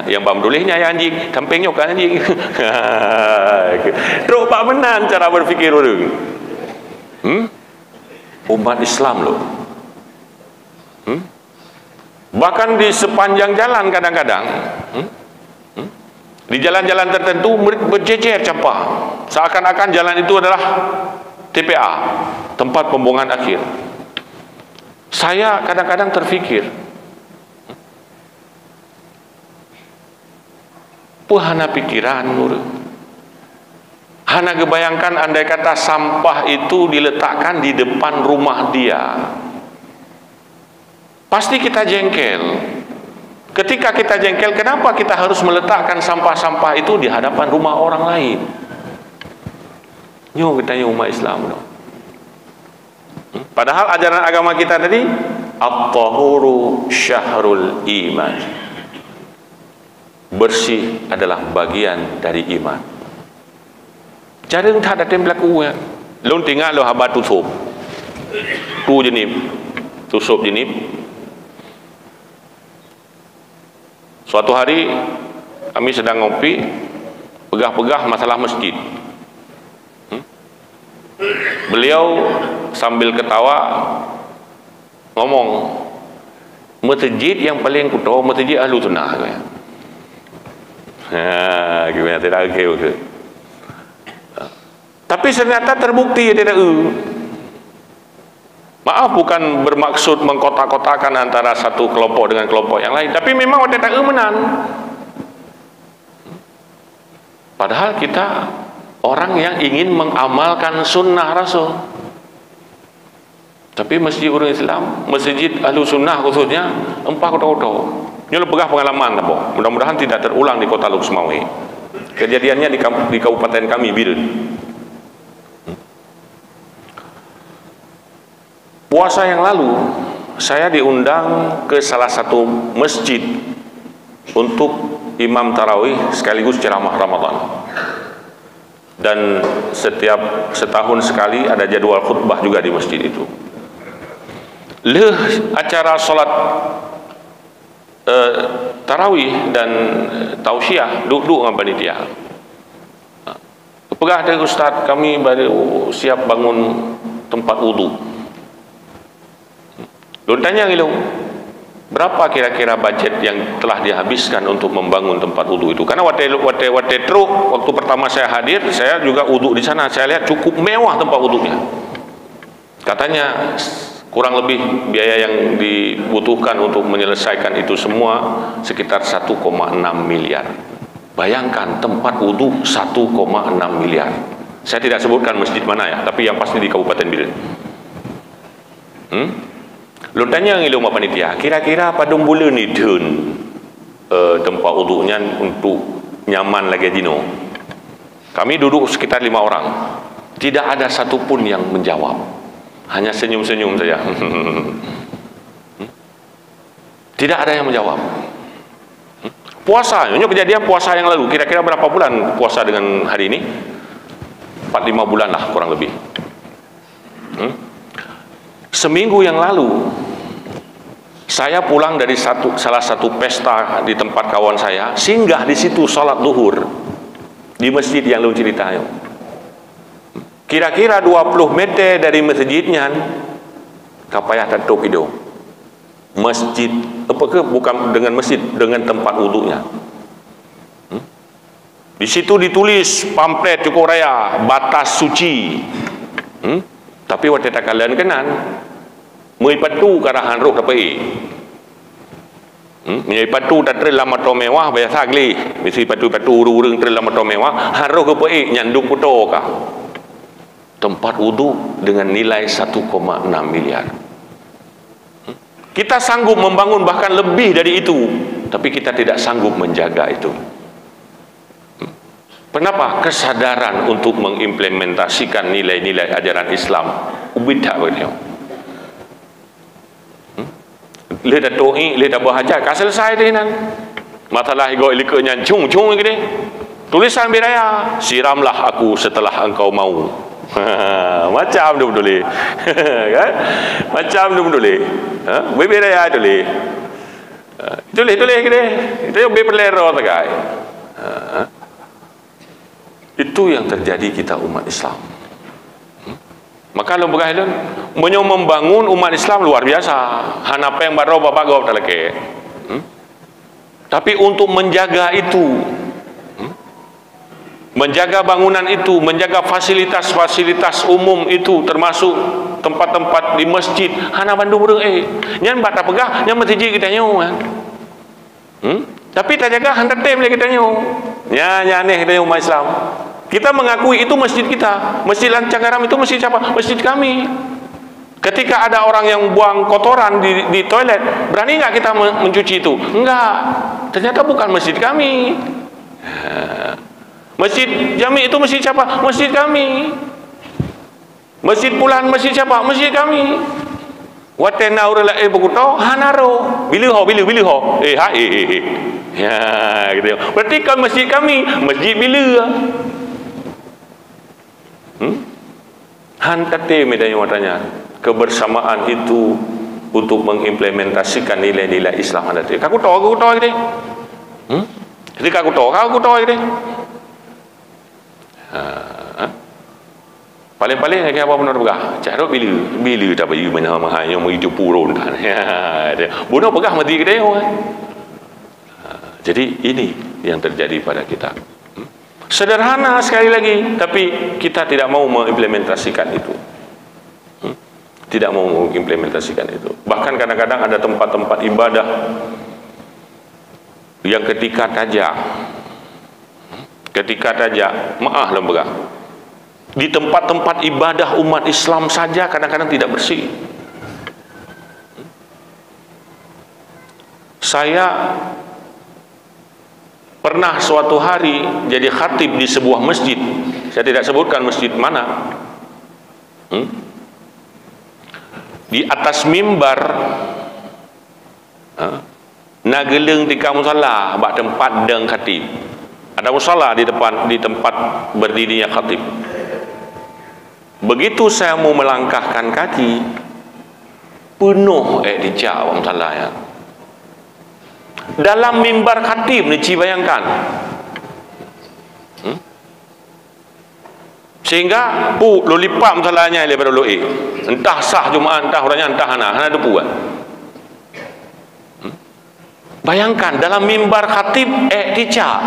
Yang bam tulisnya ya anjing, sampingnya kan anjing. Teruk pak menan cara berfikir orang. Umat Islam loh. Bahkan di sepanjang jalan kadang-kadang di jalan-jalan tertentu berjejer sampah, seakan-akan jalan itu adalah TPA, tempat pembuangan akhir. Saya kadang-kadang terfikir, hana pikiran hana kebayangkan andai kata sampah itu diletakkan di depan rumah dia, pasti kita jengkel. Ketika kita jengkel, kenapa kita harus meletakkan sampah-sampah itu di hadapan rumah orang lain? Nyo kita umat Islam no. Padahal ajaran agama kita tadi at-tahuru syahrul iman. Bersih adalah bagian dari iman. Jadi tak ada templaku ya. Lu tinggal lu habat tutup. Tu jenip. Tutup jenip. Suatu hari kami sedang ngopi, pegah-pegah masalah masjid. Beliau sambil ketawa ngomong, masjid yang paling kuto masjid Ahlu Sunnah. Gimana tidak okay. Tapi ternyata terbukti tidak. Maaf, bukan bermaksud mengkotak-kotakan antara satu kelompok dengan kelompok yang lain, tapi memang tidak menan. Padahal kita orang yang ingin mengamalkan sunnah Rasul. Tapi masjid orang Islam, masjid Ahlu Sunnah khususnya, empah koto-koto. Ini pegah pengalaman, mudah-mudahan tidak terulang di kota Luxmawi. Kejadiannya di kabupaten kami, Birun. Puasa yang lalu, saya diundang ke salah satu masjid untuk imam tarawih sekaligus ceramah Ramadan. Dan setiap setahun sekali ada jadwal khutbah juga di masjid itu. Acara sholat tarawih dan tausiah duduk dengan panitia. Pegah dari Ustaz, kami baru siap bangun tempat wudu. Lu tanya gitu, berapa kira-kira budget yang telah dihabiskan untuk membangun tempat wudu itu? Karena waktu pertama saya hadir, saya juga wudu di sana. Saya lihat cukup mewah tempat wudunya. Katanya Kurang lebih biaya yang dibutuhkan untuk menyelesaikan itu semua sekitar 1,6 miliar. Bayangkan tempat wudhu 1,6 miliar. Saya tidak sebutkan masjid mana ya, tapi yang pasti di Kabupaten Biren. Lu tanya ngilu sama panitia, kira-kira padung bulan ni dun tempat wudhunya untuk nyaman lagi dino. Kami duduk sekitar 5 orang. Tidak ada satupun yang menjawab. Hanya senyum-senyum saja. Tidak ada yang menjawab. Puasa, ini kejadian puasa yang lalu. Kira-kira berapa bulan puasa dengan hari ini? 4-5 bulan lah kurang lebih. Seminggu yang lalu, saya pulang dari salah satu pesta di tempat kawan saya, singgah di situ salat zuhur di masjid yang lu ceritakan. Kira-kira 20 meter dari masjidnya, kapayah tatuk itu. Masjid, bukan dengan masjid, dengan tempat wudhunya. Di situ ditulis pamflet cukup raya, batas suci. Tapi waktu tak kalian kenan, meipatu karahan roh dapat meipatu tak terlalu mato mewah biasa gli, mesti patu urung terlalu mato mewah, haroh ke nyandung puto kah? Tempat wudhu dengan nilai 1,6 miliar. Kita sanggup membangun bahkan lebih dari itu, tapi kita tidak sanggup menjaga itu. Kenapa? Kesadaran untuk mengimplementasikan nilai-nilai ajaran Islam ubida beliau. Lihat doi, lihat bahaja, kan selesai deh nan. Masalah ego iliknya cung-cung gini. Tulisan biraya, siramlah aku setelah engkau mau. Macam tu betul kan? Macam tu betul berbeda tulis gini itu yang berlero tegai. Itu yang terjadi kita umat Islam. Maka lo berkaitan membangun umat Islam luar biasa. Hanapa yang baru bapak gau terleke. Tapi untuk menjaga itu, menjaga bangunan itu, menjaga fasilitas-fasilitas umum itu, termasuk tempat-tempat di masjid, hana Bandung burung nyan bata pegah, nyan masjid kita nyu kan. Tapi tak jaga hantar tem lagi kita nyu. Nya aneh kita umat Islam. Kita mengakui itu masjid kita. Masjid Lancagaram itu masjid siapa? Masjid kami. Ketika ada orang yang buang kotoran di toilet, berani enggak kita mencuci itu? Enggak. Ternyata bukan masjid kami. Masjid Jami itu masjid siapa? Masjid kami. Masjid Pulan masjid siapa? Masjid kami. Watena urala beguto hanaro. Bilih ho. Ya, gitu. Berarti kan masjid kami, masjid bila. Hantate medanya watanya. Kebersamaan itu untuk mengimplementasikan nilai-nilai Islam ada. Aku tahu gitu. Jadi aku tahu gitu. Paling-paling lagi apa benar begah cara bila tak bagi mana mahanya mau hidup purun kan bunuh begah mati kita jadi ini yang terjadi pada kita. Sederhana sekali lagi, tapi kita tidak mau mengimplementasikan itu. Tidak mau mengimplementasikan itu. Bahkan kadang-kadang ada tempat-tempat ibadah yang ketika tajak maaf lembaga di tempat-tempat ibadah umat Islam saja kadang-kadang tidak bersih. Saya pernah suatu hari jadi khatib di sebuah masjid. Saya tidak sebutkan masjid mana. Di atas mimbar nageleng di musala bak tempat deng khatib. Ada musala di tempat berdirinya khatib. Begitu saya mau melangkahkan kaki, penuh dijak orang musala ya. Dalam mimbar khatib ni bayangkan. Sehingga lo lipat musalanya daripada lo entah sah Jumaat, entah orangnya entah hana tu buat. Bayangkan dalam mimbar khatib dijak.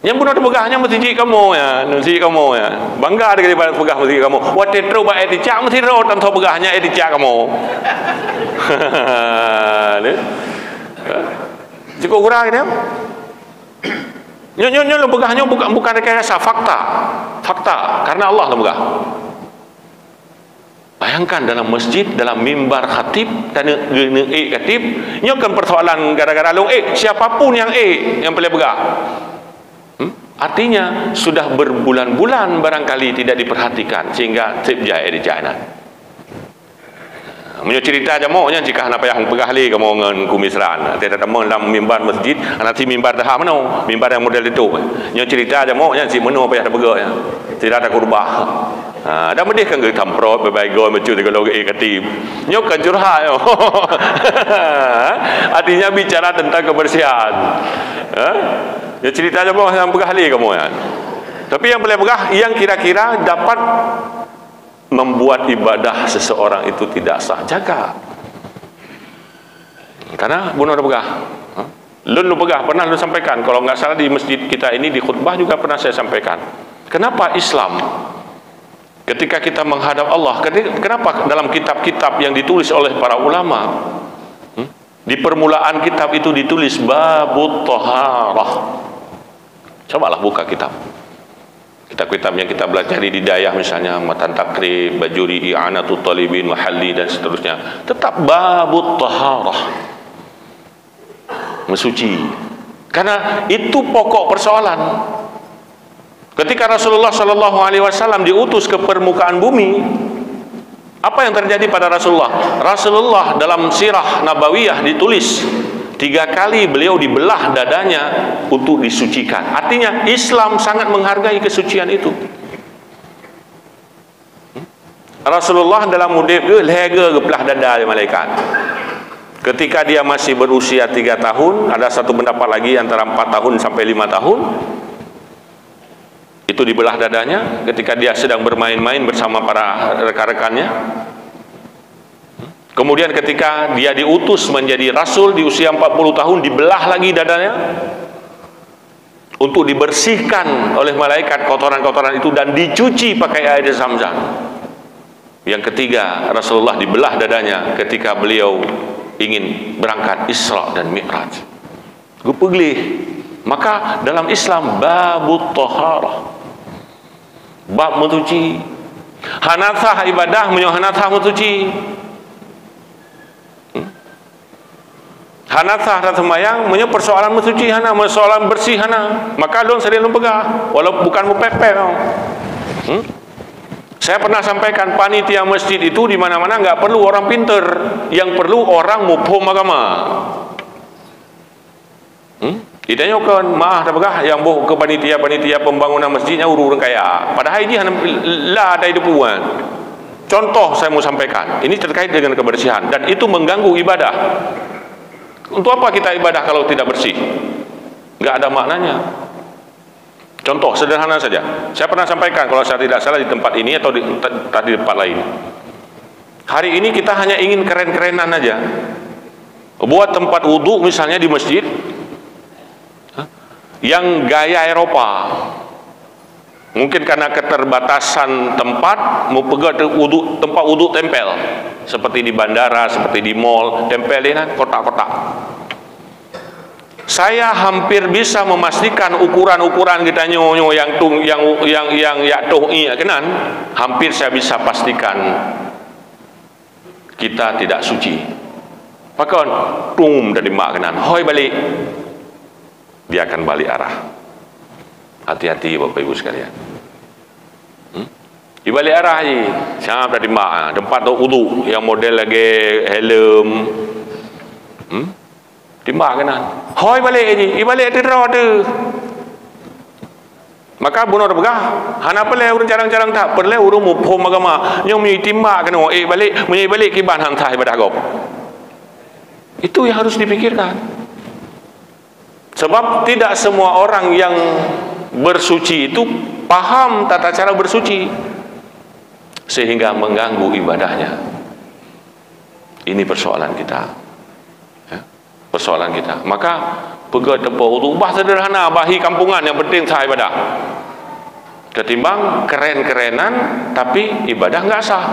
Yang bunuh pegahnya masjid kamu ya, masjid kamu ya. Bangga daripada pegah masjid kamu. Wah tetro ba eticak masjid ro tanpa pegahnya eticak kamu. Cukup kurang ini. Nyo lo pegahnya bukan rekayasa, fakta karena Allah lo pegah. Bayangkan dalam masjid, dalam mimbar khatib dan khatib, nyo kan persoalan gara-gara long siapapun yang boleh pegah. Artinya sudah berbulan-bulan barangkali tidak diperhatikan sehingga terjadi di jana. Menyo cerita aja mau nya jika apa yang pegah li kamu ngan kumisran. Tidak ada dalam mimbar masjid, nanti mimbar dah mana? Mimbar yang model itu. Nyo cerita aja mau nya si menu apa yang pegah ya. Tidak ada kurbah. Dah medih kan ke tamprot berbagai gol mecu kalau katib. Nyo kan curhat yo. Artinya bicara tentang kebersihan. Ya cerita aja bawah yang pegah li kamu ya. Tapi yang boleh pegah yang kira-kira dapat membuat ibadah seseorang itu tidak sah, jaga. Karena bunuh pegah. Lu pegah pernah lu sampaikan, kalau nggak salah di masjid kita ini di khutbah juga pernah saya sampaikan. Kenapa Islam ketika kita menghadap Allah, kenapa dalam kitab-kitab yang ditulis oleh para ulama di permulaan kitab itu ditulis babut thaharah. Cobalah buka kitab-kitab yang kita belajar di Didayah misalnya, Matan Takrib, Bajuri, I'anatul Talibin, Mahalli dan seterusnya, tetap babut taharah, mensuci. Karena itu pokok persoalan. Ketika Rasulullah sallallahu alaihi wasallam diutus ke permukaan bumi, apa yang terjadi pada Rasulullah? Rasulullah dalam sirah nabawiyah ditulis 3 kali beliau dibelah dadanya untuk disucikan. Artinya Islam sangat menghargai kesucian itu. Rasulullah dalam mudib lega belah dada malaikat. Ketika dia masih berusia 3 tahun, ada satu pendapat lagi antara 4 tahun sampai 5 tahun, itu dibelah dadanya ketika dia sedang bermain-main bersama para rekan-rekannya. Kemudian ketika dia diutus menjadi rasul di usia 40 tahun, dibelah lagi dadanya untuk dibersihkan oleh malaikat kotoran-kotoran itu dan dicuci pakai air Zam-Zam. Yang ketiga, Rasulullah dibelah dadanya ketika beliau ingin berangkat Isra dan Mi'raj. Gupeglih. Maka dalam Islam babut taharah, bab mensuci. Hanathah ibadah menyo hanathah mensuci. Hanathah dan sembahyang menyo persoalan mensuci hana, persoalan bersih hana. Maka dong sering lu pegah walau bukan mupepet tau. Saya pernah sampaikan panitia masjid itu di mana-mana nggak perlu orang pinter, yang perlu orang mufhum agama. Ditanyakan maaf dah pegah yang boh ke panitia pembangunan masjidnya urus kaya. Padahal ini lah ada hidupan. Contoh saya mau sampaikan, ini terkait dengan kebersihan dan itu mengganggu ibadah. Untuk apa kita ibadah kalau tidak bersih? Nggak ada maknanya. Contoh sederhana saja. Saya pernah sampaikan kalau saya tidak salah di tempat ini atau di tempat lain. Hari ini kita hanya ingin keren-kerenan aja. Buat tempat wudhu misalnya di masjid yang gaya Eropa. Mungkin karena keterbatasan tempat, mau pegang tempat wudhu tempel, seperti di bandara, seperti di mall, tempelin kotak-kotak. Saya hampir bisa memastikan ukuran-ukuran kita nyonyo yang yaktuh iya kenan, hampir saya bisa pastikan kita tidak suci. Pakon tum dari mak kenan, hoi balik, dia akan balik arah. Hati-hati Bapak Ibu sekalian. Di balik arah ni, siapa tadi mak tempat tu wudu yang model lagi helm. Di mak kanan. Hoi balik ni, balik tu tu. Maka bunuh pegah. Hana pelai urang jarang-jarang tak pelai urang mufhum agama. Yang mi timak kena balik kiban hang sah ibadah gop. Itu yang harus dipikirkan. Sebab tidak semua orang yang bersuci itu paham tata cara bersuci sehingga mengganggu ibadahnya. Ini persoalan kita ya. persoalan kita. Maka pegat tepuk ubah sederhana, bahi kampungan yang penting sah ibadah. Ketimbang keren-kerenan tapi ibadah enggak sah.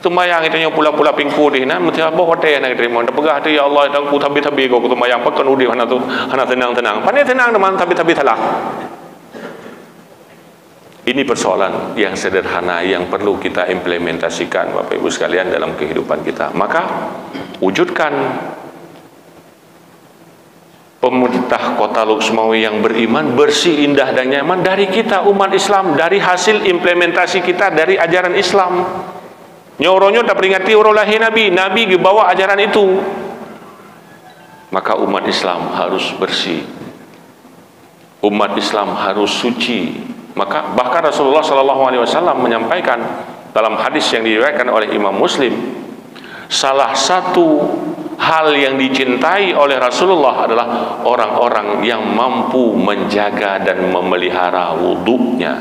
Tumayang itanya pula-pula pingku di na mesti apa hotel nak terima. Dah pegah tu ya Allah dan ku tabi-tabi kau tumayang pakan udi hana tu hana tenang-tenang. Pandai tenang teman tabi-tabi salah. Ini persoalan yang sederhana yang perlu kita implementasikan Bapak Ibu sekalian dalam kehidupan kita. Maka wujudkan pemerintah Kota Luk Semawe yang beriman, bersih, indah dan nyaman dari kita umat Islam, dari hasil implementasi kita dari ajaran Islam. Nyoronyo tak peringati orang lahir Nabi bawa ajaran itu. Maka umat Islam harus bersih, umat Islam harus suci. Maka bahkan Rasulullah SAW menyampaikan dalam hadis yang diriwayatkan oleh Imam Muslim, salah satu hal yang dicintai oleh Rasulullah adalah orang-orang yang mampu menjaga dan memelihara wudunya.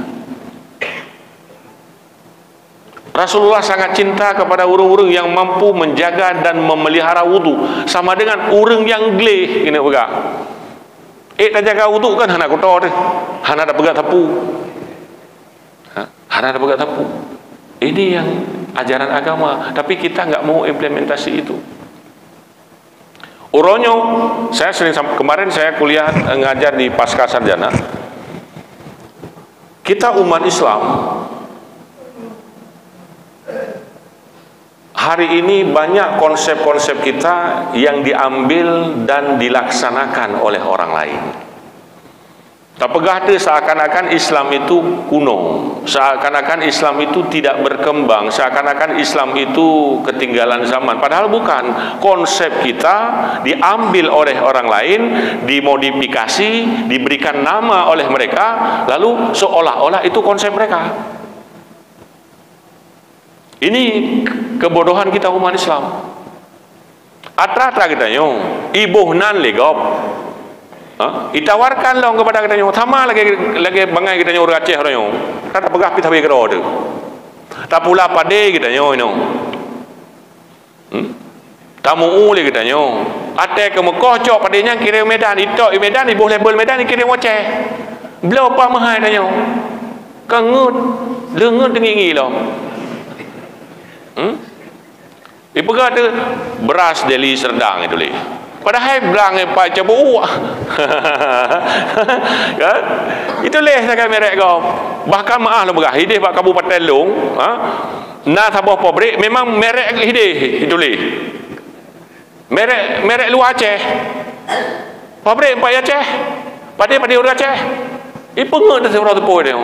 Rasulullah sangat cinta kepada orang-orang yang mampu menjaga dan memelihara wudu, sama dengan orang yang geleh kena pegang. Tak jaga wudu kan hana kotor deh, hana ada pegang tapu, hana ada pegang tapu. Ini yang ajaran agama, tapi kita enggak mau implementasi itu. Uronyo, saya sering kemarin saya kuliah ngajar di pasca sarjana. Kita umat Islam hari ini banyak konsep-konsep kita yang diambil dan dilaksanakan oleh orang lain. Tak pegah tu seakan-akan Islam itu kuno, seakan-akan Islam itu tidak berkembang, seakan-akan Islam itu ketinggalan zaman. Padahal bukan. Konsep kita diambil oleh orang lain, dimodifikasi, diberikan nama oleh mereka, lalu seolah-olah itu konsep mereka. Ini kebodohan kita umat Islam. Atra-atra kita nyong, ibuhnan legop. Itawarkan long kepada kita nyong, sama lagi bangai kita nyong Aceh orang nyong. Tak pegah pita bagi kerod. Tak pula pade kita nyong. Tamu uli kita nyong. Ate ke Mekah cok padenya kirim Medan, itok di Medan, ibuh label Medan kirim Aceh. Beliau apa mahal kita nyong. Kengut, lengut dengingi long. Ibu kata beras Deli Serdang itu leh. Padahal belang Pak Cabu. Kan? Itu leh saya merek kau. Bahkan maaf lah berah hidih Pak Kabupaten Long, na tabah pabrik memang merek hidih itu leh. Merek luar Aceh. Pabrik Pak Aceh. Pada orang Aceh. Ibu ngut dah orang tepoi dia.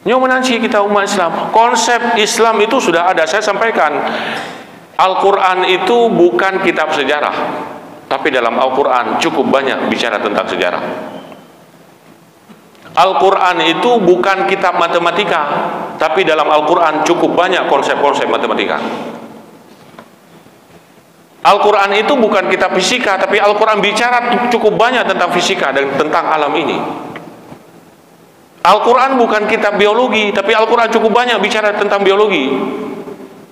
Yang menanci kita umat Islam. Konsep Islam itu sudah ada. Saya sampaikan, Al-Quran itu bukan kitab sejarah, tapi dalam Al-Quran cukup banyak bicara tentang sejarah. Al-Quran itu bukan kitab matematika, tapi dalam Al-Quran cukup banyak konsep-konsep matematika. Al-Quran itu bukan kitab fisika, tapi Al-Quran bicara cukup banyak tentang fisika dan tentang alam ini. Al-Quran bukan kitab biologi, tapi Al-Quran cukup banyak bicara tentang biologi.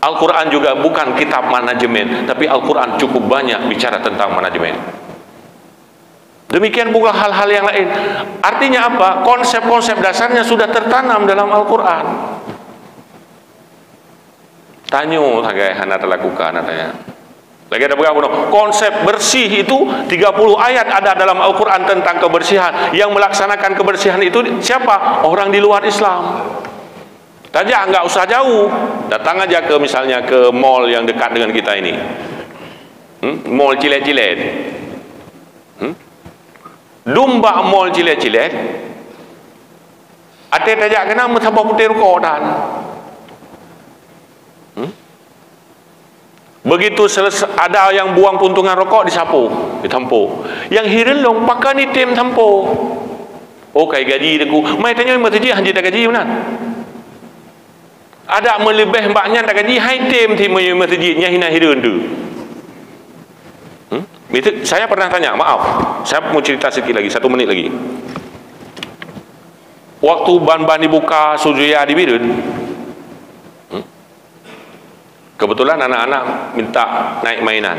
Al-Quran juga bukan kitab manajemen, tapi Al-Quran cukup banyak bicara tentang manajemen. Demikian pula hal-hal yang lain. Artinya apa? Konsep-konsep dasarnya sudah tertanam dalam Al-Quran. Tanyo tagai hana terlakukan katanya. Lagi ada berapa? Konsep bersih itu 30 ayat ada dalam Al-Quran tentang kebersihan. Yang melaksanakan kebersihan itu siapa? Orang di luar Islam. Tajak enggak usah jauh. Datang aja ke misalnya ke mall yang dekat dengan kita ini. Mall Cilet-Cilet. Dumba mall Cilet-Cilet. Ada tajak kena mentabah putih rokok dan. Begitu selesai, ada yang buang puntungan rokok disapu, ditampu. Yang hirelong pakai ni tim tampu. Oh kayak gaji deku. Mai tanya mesti dia hanya tak gaji mana? Ada melebih mbaknya tak gaji hai tim ti mesti dia hina hirun tu. Itu saya pernah tanya, maaf. Saya mau cerita sedikit lagi, 1 menit lagi. Waktu ban-ban dibuka Suzuya di Birun. Kebetulan anak-anak minta naik mainan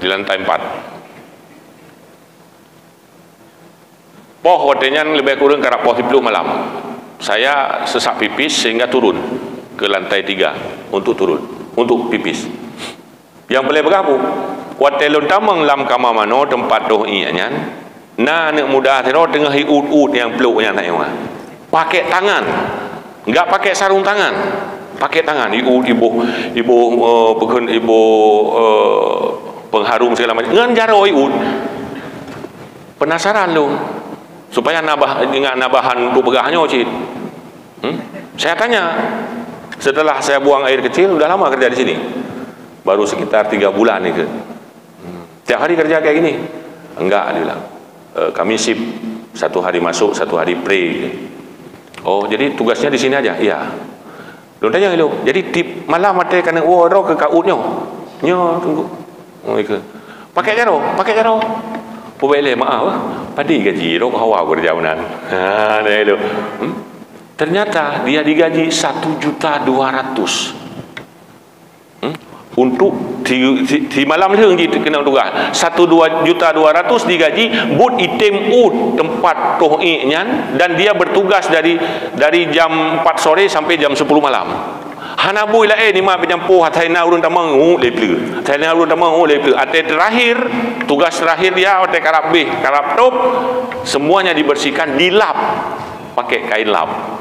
5 di lantai 4. Poh hotelnya lebih kurang karena poh 10 malam. Saya sesak pipis sehingga turun ke lantai 3 untuk pipis. Yang boleh berapa? Hotel utama lam kamar mano tempat doh ianya. Na anak muda tero tengah ut yang peluknya nak yang pakai tangan, enggak pakai sarung tangan, pakai tangan. Ibu pengharum segala macam. Ngan jaro iut. Penasaran lu supaya ingat nabahan untuk begahnya cik. Saya tanya, setelah saya buang air kecil, udah lama kerja di sini, baru sekitar 3 bulan nih ke. Tiap hari kerja kayak gini? Enggak, dia bilang. Kami sip, 1 hari masuk, 1 hari pray. Oh, jadi tugasnya di sini aja? Iya. Lu tanya lu. Jadi tip malam mati kena roh ke kautnya. Nyo tunggu. Oh, ikut. Pakai jaro. Pubele maaf, padi gaji roh hawa kerja benar. Ha, dia lu. Ternyata dia digaji 1.200.000. Untuk di malam leheng kena tugas 1.200.000 digaji but item ut tempat tohnya, dan dia bertugas dari jam 4 sore sampai jam 10 malam. Hanabu ila ni ma penyampuh hataina urun tamang leple. Hataina urun tamang leple. Ate terakhir, tugas terakhir dia ate karap top semuanya dibersihkan, dilap pakai kain lap.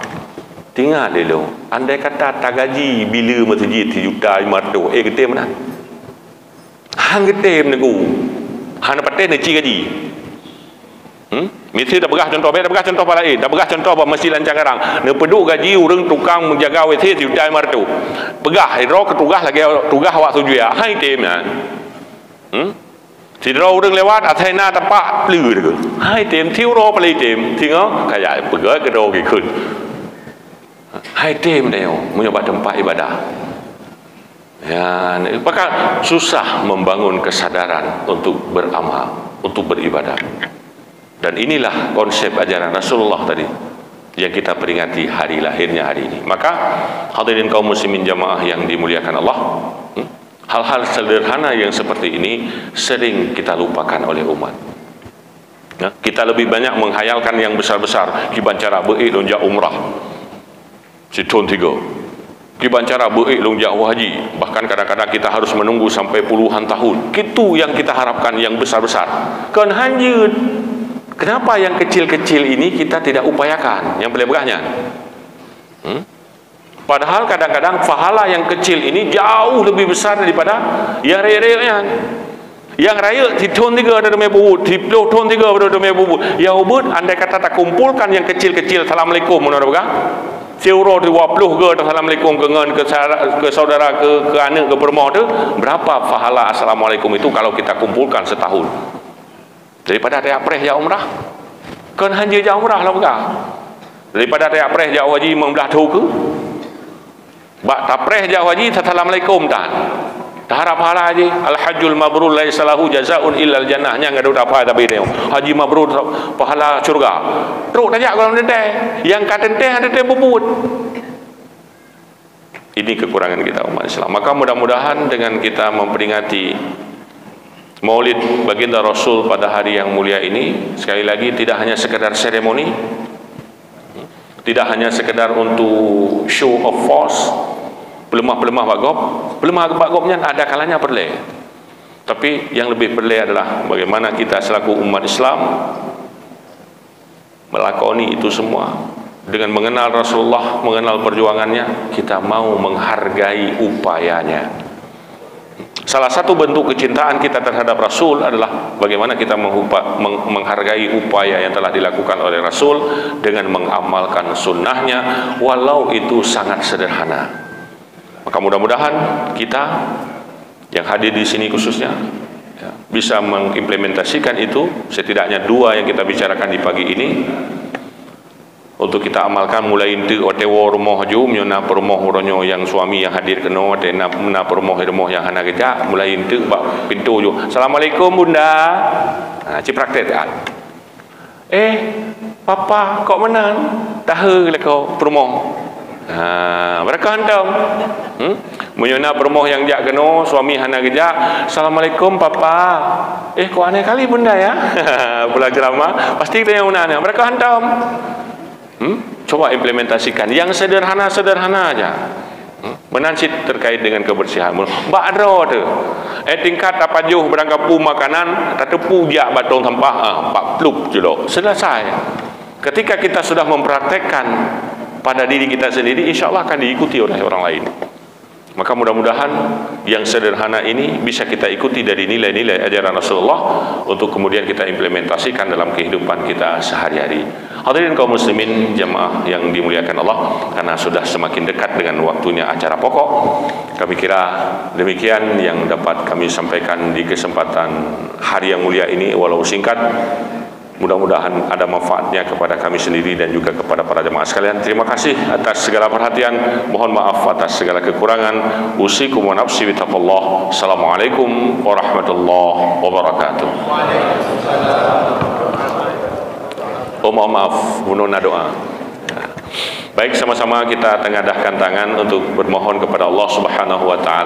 Tinggal dia lu. Andai kata tak gaji bila masjid 1.500.000, getem mana? Hang getem nego. Hang paten ni ci gaji. Mesti dah begah contoh apa lain. Dah begah contoh apa Masjid Lancang Garang. Ne peduk gaji urang tukang menjaga WC 1.500.000. Begah ro ke tugas lagi tugas awak tuju ya. Hai tem ya. Si ro urang lewat ataina tapak plư deuk. Hai tem tiu ro pelai tem. Tengok kayak begah ke ro ke kun. Hai tim dia menyebab tempat ibadah. Ya, maka susah membangun kesadaran untuk beramal, untuk beribadah. Dan inilah konsep ajaran Rasulullah tadi yang kita peringati hari lahirnya hari ini. Maka hadirin kaum muslimin jamaah yang dimuliakan Allah, hal-hal sederhana yang seperti ini sering kita lupakan oleh umat. Ya, kita lebih banyak menghayalkan yang besar-besar, kibancara beik lonjak umrah. Tahun 3 kibancara beik longjak haji, bahkan kadang-kadang kita harus menunggu sampai puluhan tahun. Itu yang kita harapkan, yang besar-besar. Kan hanjut. Kenapa yang kecil-kecil ini kita tidak upayakan, yang pelebahnya? Padahal kadang-kadang pahala yang kecil ini jauh lebih besar daripada yang raya-raya. Yang raya di tahun 3 ada demi bubut, di tahun 3 ada demi bubut. Yang ubud andai kata tak kumpulkan yang kecil-kecil, assalamualaikum menurut Seuro 20 ke assalamualaikum ke saudara ke anak ke permoh tu, berapa pahala assalamualaikum itu kalau kita kumpulkan setahun? Daripada riak preh jauh umrah. Kan hanya jauh umrah lah bukan? Daripada riak preh jauh haji membelah tu ke? Bak tak preh jauh haji assalamualaikum tan. Tak harap pahala haji. Al-hajjul mabrur laisa lahu jazaa'un illa al-jannahnya enggak ada apa tapi dia. Haji mabrur pahala syurga. Teruk tajak kalau tenteh. Yang kata tenteh ada tenteh bubut. Ini kekurangan kita umat Islam. Maka mudah-mudahan dengan kita memperingati Maulid baginda Rasul pada hari yang mulia ini, sekali lagi tidak hanya sekedar seremoni, tidak hanya sekedar untuk show of force, pelemah-pelemah bagopnya ada kalanya perle. Tapi yang lebih perle adalah bagaimana kita selaku umat Islam melakoni itu semua dengan mengenal Rasulullah, mengenal perjuangannya, kita mau menghargai upayanya. Salah satu bentuk kecintaan kita terhadap Rasul adalah bagaimana kita menghargai upaya yang telah dilakukan oleh Rasul dengan mengamalkan sunnahnya, walau itu sangat sederhana. Maka mudah-mudahan kita yang hadir di sini khususnya bisa mengimplementasikan itu, setidaknya 2 yang kita bicarakan di pagi ini, untuk kita amalkan mulai inti otewo rumah jum nyona perumoh uronyo yang suami yang hadir keno tena na perumoh yang hana kerja mulai inti bak pintu jo. Assalamualaikum bunda. Nah, ci praktek kan. Papa kok menang? Tahu le kau perumoh. Mereka hantam. Menyuna permoh yang jak kena, suami hana kejak. Assalamualaikum papa. Kok aneh kali bunda ya. Pula ceramah, pasti kita yang unana. Mereka hantam. Coba implementasikan yang sederhana-sederhana aja. Menansit terkait dengan kebersihan. Mbak adro tu. Tingkat apa jauh berangkapu makanan, tetepu jak batong sampah, 4 plup je loh. Selesai. Ketika kita sudah mempraktekkan pada diri kita sendiri, insya Allah akan diikuti oleh orang lain. Maka mudah-mudahan yang sederhana ini bisa kita ikuti dari nilai-nilai ajaran Rasulullah untuk kemudian kita implementasikan dalam kehidupan kita sehari-hari. Hadirin kaum muslimin jamaah yang dimuliakan Allah, karena sudah semakin dekat dengan waktunya acara pokok, kami kira demikian yang dapat kami sampaikan di kesempatan hari yang mulia ini, walau singkat. Mudah-mudahan ada manfaatnya kepada kami sendiri dan juga kepada para jemaah sekalian. Terima kasih atas segala perhatian. Mohon maaf atas segala kekurangan. Usikum wa nafsi bitaqullah. Assalamualaikum warahmatullahi wabarakatuh. Mohon maaf, bununa doa. Baik, sama-sama kita tengadahkan tangan untuk bermohon kepada Allah Subhanahu wa taala.